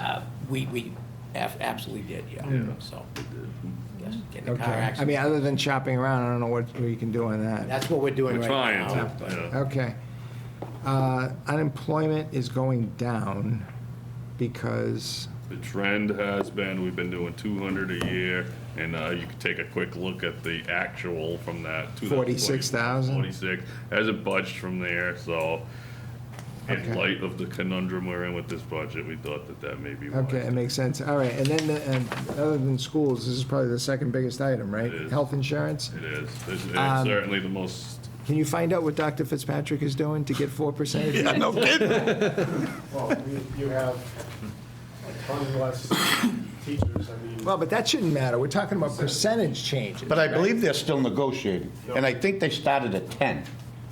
O: We absolutely did, yeah. So, yes, getting a car
A: Okay. I
O: accident.
A: mean, other than shopping around, I don't know what we can do on that.
O: That's what we're doing
J: We're
O: right
J: trying
O: now.
J: to, yeah.
A: Okay. Unemployment is going down because,
J: The trend has been, we've been doing 200 a year, and you can take a quick look at the actual from that.
A: 46,000?
J: 46, hasn't budged from there, so in
A: Okay.
J: light of the conundrum we're in with this budget, we thought that may be wise.
A: okay, it makes sense. All right, and then, and other than schools, this is probably the second biggest item, right?
J: It is.
A: Health insurance?
J: It is. It's
A: Um,
J: certainly the most.
A: Can you find out what Dr. Fitzpatrick is doing to get 4%?
K: Yeah, no kidding.
E: Well, you have a ton less teachers, I mean.
A: Well, but that shouldn't matter. We're talking about percentage changes.
K: But I
A: right?
K: believe they're still negotiating, and I think they started at 10.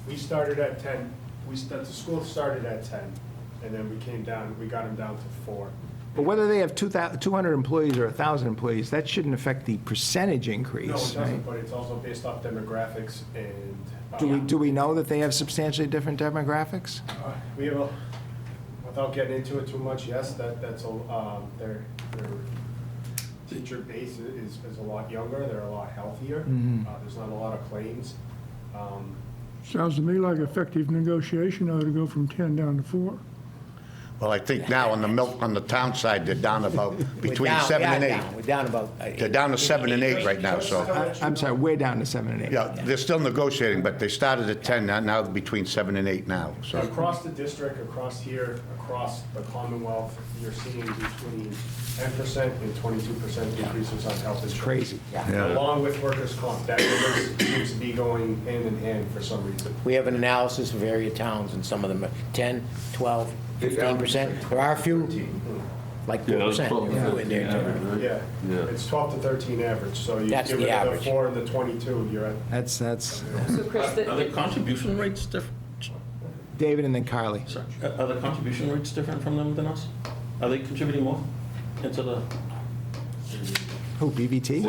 E: We started at 10, the school started at 10, and then we got them down to 4.
A: But whether they have 200 employees or 1,000 employees, that shouldn't affect the percentage
E: No, it
A: increase,
E: doesn't,
A: right?
E: but it's also based off demographics and.
A: Do we know that they have substantially different demographics?
E: We have without getting into it too much, yes, that's their teacher base is a lot younger, they're a lot healthier.
A: Mhm.
E: There's not a lot of claims.
H: Sounds to me like effective negotiation ought to go from 10 down to 4.
K: Well, I think now on the town side, they're down about between
O: We're down-
K: 7 and
O: we are
K: 8.
O: down. We're down about.
K: They're down to 7 and 8 right now, so.
A: I'm sorry, we're down to 7 and 8.
K: Yeah, they're still negotiating, but they started at 10, now they're between 7 and 8 now, so.
E: Across the district, across here, across the Commonwealth, you're seeing between 10% and 22% increases on health insurance.
A: Crazy.
O: Yeah.
E: Along with workers' comp, that number seems to be going hand in hand for some reason.
O: We have an analysis of area towns, and some of them are 10, 12, 15%. There are a few, like 4% in there, too.
E: Yeah, it's 12 to 13 average, so you
O: That's
E: give
O: the
E: it the
O: average.
E: 4 and the 22, you're at.
A: That's,
Q: So Chris,
G: Are the contribution rates different?
A: David and then Carly.
G: Sorry, are the contribution rates different from them than us? Are they contributing more into the?
A: Who, BVT?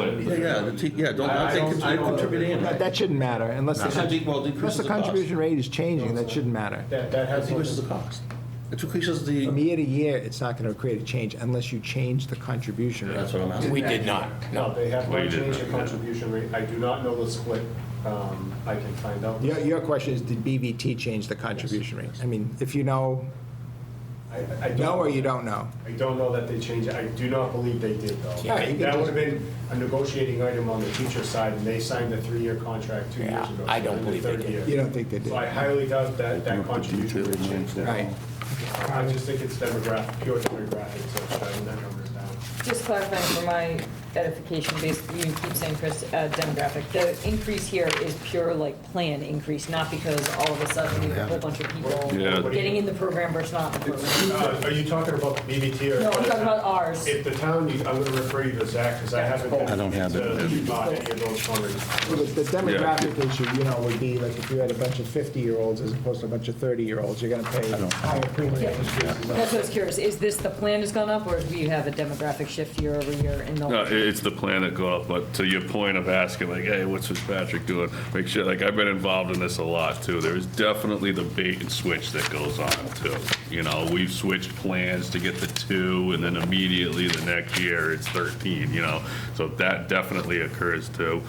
G: Don't they contribute in?
A: That shouldn't matter, unless
G: Well,
A: unless
G: decreases
A: the
G: the cost.
A: contribution rate is changing, that shouldn't matter.
E: That
G: It
E: has.
G: decreases the cost. It decreases the.
A: From year to year, it's not going to create a change unless you change the contribution rate.
G: That's what I'm asking.
O: We did not.
E: No, they have
J: We
E: not
J: did
E: changed the
J: not, yeah.
E: contribution rate. I do not know the split. I can find out.
A: Your question is, did BVT change the contribution rate? I mean, if you know,
E: I don't
A: know or you don't know?
E: I don't know that they changed it. I do not believe they did, though.
A: Yeah, you can
E: That
A: just-
E: would have been a negotiating item on the teacher side, and they signed a 3-year contract 2 years
O: Yeah,
E: ago.
O: I don't
E: So in the
O: believe they
E: third
O: did.
E: year.
A: You don't think they did?
E: So I highly doubt that contribution rate changed.
A: Right.
E: I just think it's pure demographics, so driving that numbers down.
Q: just clarifying for my edification, basically, you keep saying, Chris, demographic. The increase here is pure like plan increase, not because all of a sudden you have a whole bunch of people
J: Yeah.
Q: getting in the program versus not in the program.
E: Are you talking about BVT or?
Q: No, I'm talking about ours.
E: If the town, I'm going to refer you to Zach, because I haven't.
G: I don't have it.
E: Any of those numbers.
A: Well, the demographic issue, would be like if you had a bunch of 50-year-olds as opposed to a bunch of 30-year-olds, you're going to pay higher premium.
Q: That's what I was curious. Is this the plan has gone up, or do you have a demographic shift year over year in the?
J: No, it's the plan that go up, but to your point of asking, like, hey, what's Fitzpatrick doing? Make sure, like, I've been involved in this a lot, too. There is definitely the bait and switch that goes on, too. We've switched plans to get the 2, and then immediately the next year, it's 13, So that definitely occurs, too.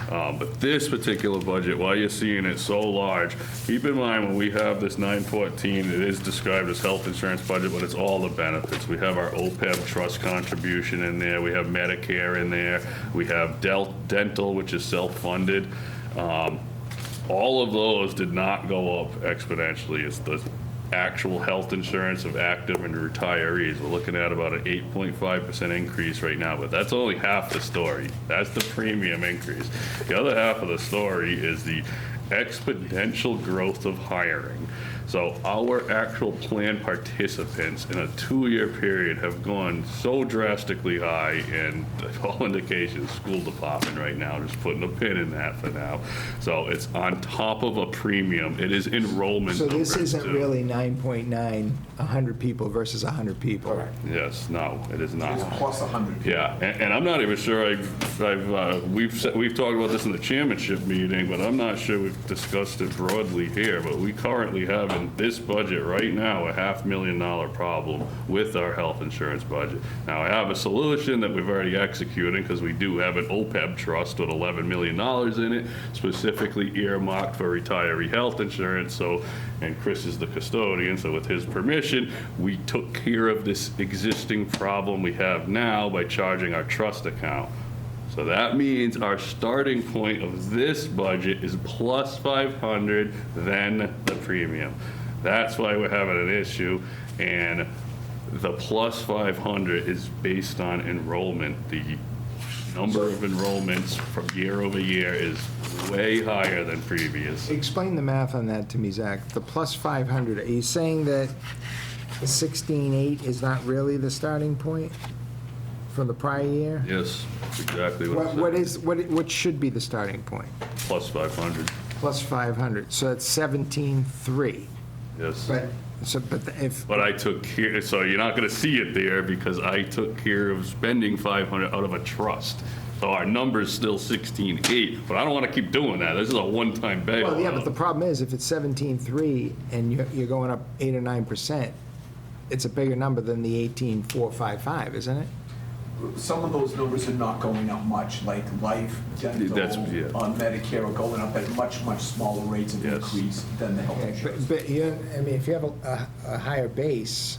J: But this particular budget, while you're seeing it so large, keep in mind, when we have this 914, it is described as health insurance budget, but it's all the benefits. We have our OPEB trust contribution in there. We have Medicare in there. We have dental, which is self-funded. All of those did not go up exponentially. It's the actual health insurance of active and retirees. We're looking at about an 8.5% increase right now, but that's only half the story. That's the premium increase. The other half of the story is the exponential growth of hiring. So our actual plan participants in a 2-year period have gone so drastically high, and all indications, school department right now, just putting a pin in that for now. So it's on top of a premium. It is enrollment.
A: So this
J: numbers,
A: isn't
J: too.
A: really 9.9, 100 people versus 100 people.
J: Yes, no, it is not.
R: Plus 100.
J: Yeah, and I'm not even sure we've talked about this in the chairmanship meeting, but I'm not sure we've discussed it broadly here, but we currently have in this budget right now a $500,000 problem with our health insurance budget. Now, I have a solution that we've already executed because we do have an OPEB trust with $11 million in it, specifically earmarked for retiree health insurance. And Chris is the custodian, so with his permission, we took care of this existing problem we have now by charging our trust account. So that means our starting point of this budget is plus 500, then the premium. That's why we're having an issue, and the plus 500 is based on enrollment. The number of enrollments from year over year is way higher than previous.
A: Explain the math on that to me, Zach. The plus 500, are you saying that the 16.8 is not really the starting point from the prior year?
J: Yes, that's exactly what I'm saying.
A: What should be the starting point?
J: Plus 500,
A: Plus 500, so it's 17.3.
J: yes.
A: But
J: I took care, so you're not going to see it there because I took care of spending 500 out of a trust. So our number's still 16.8, but I don't want to keep doing that. This is a one-time bailout.
A: Well, yeah, but the problem is if it's 17.3 and you're going up 8 or 9%, it's a bigger number than the 18.455, isn't it?
R: Some of those numbers are not going up much, like life, dental, on Medicare are going up at much, much smaller rates of increase than the health insurance.
A: But if you have a higher base,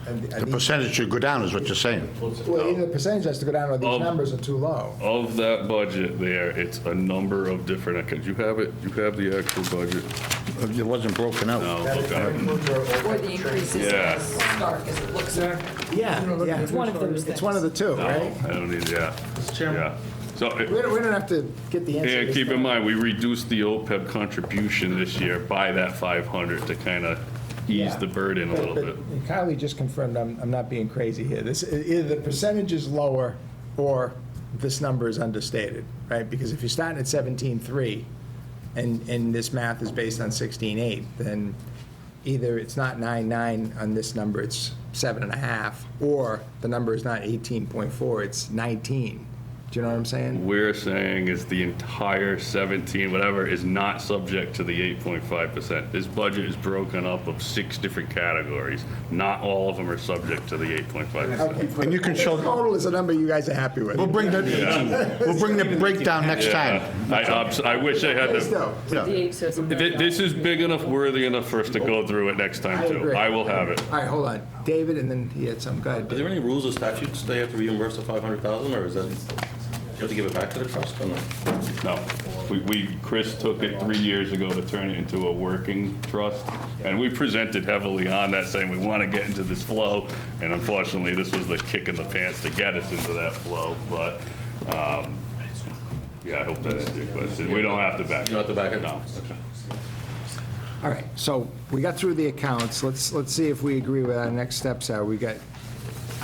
K: The percentage should go down, is what you're saying.
A: Well, either the percentage has to go down or these numbers are too low.
J: Of that budget there, it's a number of different accounts. You have it, you have the actual budget?
K: It wasn't broken out.
J: No, okay.
Q: Or the increase is
J: Yeah.
Q: as stark as it looks.
A: Yeah, yeah.
Q: It's one of those
A: It's one of the two,
J: No,
A: right?
J: I don't need, yeah. Yeah. So,
A: We don't have to get the answer.
J: and keep in mind, we reduced the OPEB contribution this year by that 500 to kind of ease the burden a little bit.
A: But Kylie just confirmed I'm not being crazy here. This, either the percentage is lower or this number is understated, right? Because if you're starting at 17.3 and this math is based on 16.8, then either it's not 9.9 on this number, it's 7.5, or the number is not 18.4, it's 19. Do you know what I'm saying?
J: We're saying is the entire 17, whatever, is not subject to the 8.5%. This budget is broken up of 6 different categories. Not all of them are subject to the 8.5%.
A: Okay.
K: And you can show,
A: Total is a number you guys are happy with.
K: we'll bring the breakdown next time.
J: I wish I had the,
A: Still,
J: this is big enough, worthy enough for us to go through it next time,
A: I
J: too.
A: agree.
J: I will have it.
A: All right, hold on. David, and then he had some, go ahead.
G: Are there any rules or statutes they have to reimburse the 500,000, or is that, you have to give it back to the trust or no?
J: No. Chris took it 3 years ago to turn it into a working trust, and we presented heavily on that, saying we want to get into this flow, and unfortunately, this was the kick in the pants to get us into that flow, but, yeah, I hope that answers your question. We don't have to back it.
G: You don't have to back it?
J: No.
A: All right, so we got through the accounts. Let's see if we agree with our next steps are. We got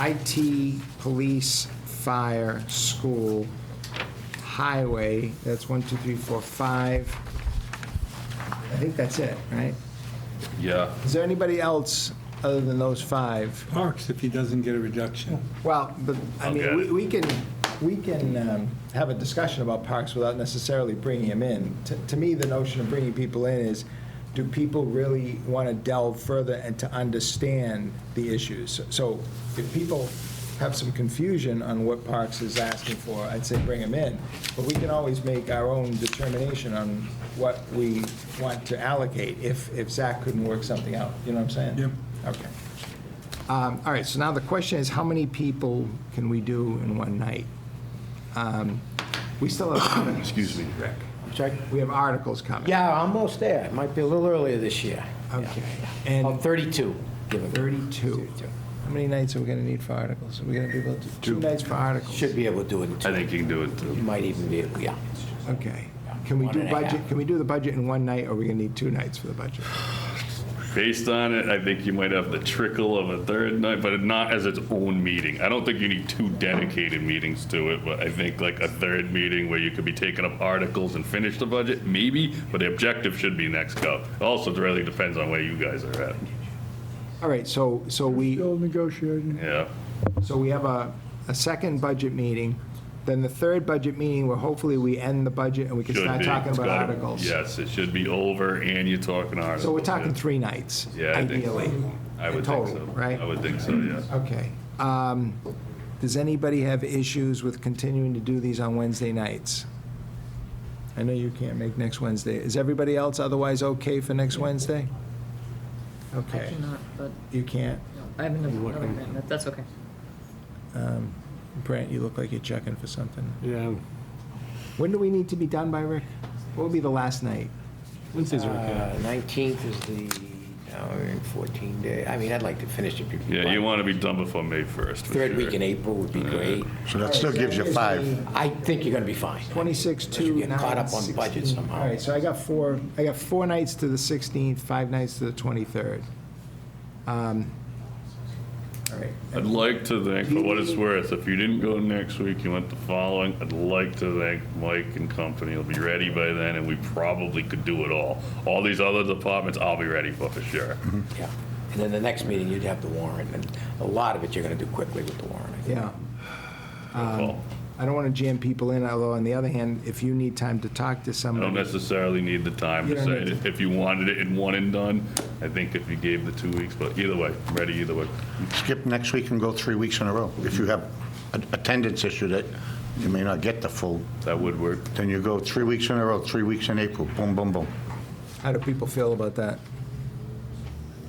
A: IT, police, fire, school, highway. That's 1, 2, 3, 4, 5. I think that's it, right?
J: Yeah.
A: Is there anybody else other than those 5?
B: Parks, if he doesn't get a reduction.
A: Well, but, I
J: Okay.
A: mean, we can have a discussion about parks without necessarily bringing them in. To me, the notion of bringing people in is, do people really want to delve further and to understand the issues? So if people have some confusion on what Parks is asking for, I'd say bring them in. But we can always make our own determination on what we want to allocate if Zach couldn't work something out. You know what I'm saying?
B: Yep.
A: Okay. All right, so now the question is, how many people can we do in one night? We still have,
J: Excuse me.
A: Rick,
O: Sorry?
A: we have articles coming.
O: Yeah, almost there. It might be a little earlier this year.
A: Okay.
O: Oh,
A: And
O: 32. Give it.
A: 32. How many nights are we going to need for articles? Are we going to be able to do 2 nights for articles?
O: Should be able to do it in 2.
J: I think you can do it, too.
O: You might even be able, yeah.
A: Okay. Can we
O: One
A: do
O: and a
A: budget,
O: half.
A: can we do the budget in one night, or are we going to need 2 nights for the budget?
J: Based on it, I think you might have the trickle of a third night, but not as its own meeting. I don't think you need 2 dedicated meetings to it, but I think like a third meeting where you could be taking up articles and finish the budget, maybe, but the objective should be next go. Also, it really depends on where you guys are at.
A: All right, so we
H: Still negotiating.
J: Yeah.
A: have a second budget meeting, then the third budget meeting where hopefully we end the budget and we can
J: Should
A: start
J: be.
A: talking
J: It's
A: about
J: gotta-
A: articles.
J: Yes, it should be over and you're talking articles.
A: So we're talking
J: yeah.
A: 3 nights,
J: Yeah, I think so.
A: ideally.
J: I would
A: in
J: think
A: total,
J: so.
A: right?
J: I would think so, yes.
A: Okay. Does anybody have issues with continuing to do these on Wednesday nights? I know you can't make next Wednesday. Is everybody else otherwise okay for next Wednesday? Okay.
Q: Not, but
A: You can't?
Q: I have another grant. That's okay.
A: Brent, you look like you're checking for something.
I: Yeah.
A: When do we need to be done by, Rick? What will be the last night?
I: Wednesdays are okay.
O: 19th is the, now we're in 14 days. I mean, I'd like to finish it.
J: Yeah, you want to be done before May 1st. for
O: Third
J: sure.
O: week in April would be great.
K: So that still gives you 5.
O: I think you're going to be fine.
A: 26,
O: Unless you
A: 2,
O: get
A: 9,
O: caught up on
A: 16.
O: budget somehow.
A: All right, so I got 4 nights to the 16th, 5 nights to the 23rd. All right.
J: I'd like to think, for what it's worth, if you didn't go next week, you went the following, I'd like to think Mike and company will be ready by then, and we probably could do it all. All these other departments, I'll be ready for sure.
O: Yeah. And then the next meeting, you'd have the warrant, and a lot of it you're going to do quickly with the warrant, I think.
A: Yeah.
J: Well,
A: I don't want to jam people in, although on the other hand, if you need time to talk to
J: I don't
A: somebody.
J: necessarily need the time
A: You
J: to
A: don't
J: say
A: need
J: it. If you wanted it in one and done, I think if you gave the 2 weeks, but either way, I'm ready either way.
K: Skip next week and go 3 weeks in a row. If you have an attendance issue that you may not get the full,
J: That would work.
K: then you go 3 weeks in a row, 3 weeks in April, boom, boom, boom.
A: How do people feel about that?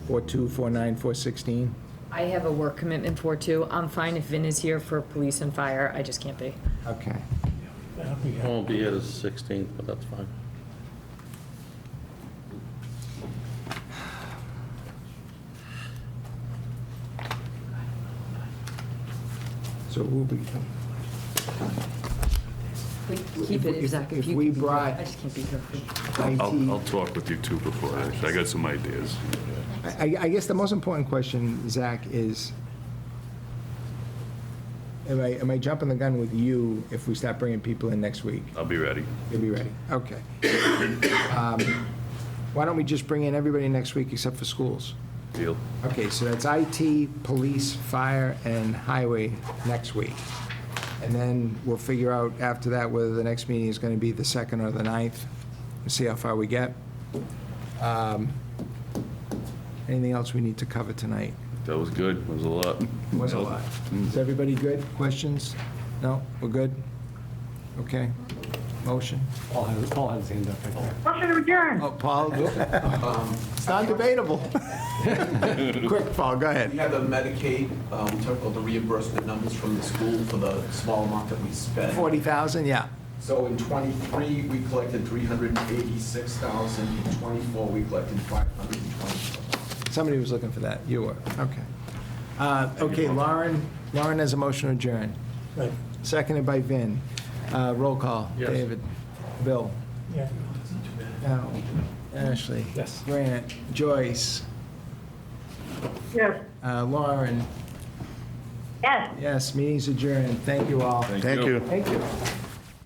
A: 4/2, 4/9, 4/16?
Q: I have a work commitment for too. I'm fine if Vin is here for police and fire. I just can't be.
A: Okay.
G: I won't be here the 16th, but that's fine.
A: So we'll be,
Q: Keep it, Zach,
A: if
Q: you
A: we
Q: can be here.
A: brought
Q: I just can't be here.
J: I'll talk with you too before, I got some ideas.
A: I guess the most important question, Zach, is, am I jumping the gun with you if we start bringing people in next week?
J: I'll be ready.
A: You'll be ready, okay. Why don't we just bring in everybody next week except for schools?
J: Deal.
A: Okay, so that's IT, police, fire, and highway next week. And then we'll figure out after that whether the next meeting is going to be the 2nd or the 9th, and see how far we get. Anything else we need to cover tonight?
J: That was good, it was a lot.
A: Was a lot. Is everybody good? Questions? No? We're good? Okay. Motion?
T: Paul has his hand up right there.
M: Motion to adjourn.
A: Oh, Paul? It's not debatable. Quick, Paul, go ahead.
R: We have the Medicaid, we talked about the reimbursement numbers from the school for the small amount that we spent.
A: 40,000, yeah.
R: So in '23, we collected $386,000. In '24, we collected $520,000.
A: Somebody was looking for that. You were. Okay. Okay, Lauren has a motion to adjourn.
C: Right.
A: Seconded by Vin. Roll call.
G: Yes.
A: David. Bill.
C: Yeah.
A: Al. Ashley.
T: Yes.
A: Grant. Joyce.
M: Yes.
A: Lauren.
M: Yes.
A: Yes, meeting's adjourned. Thank you all.
K: Thank you.
A: Thank you.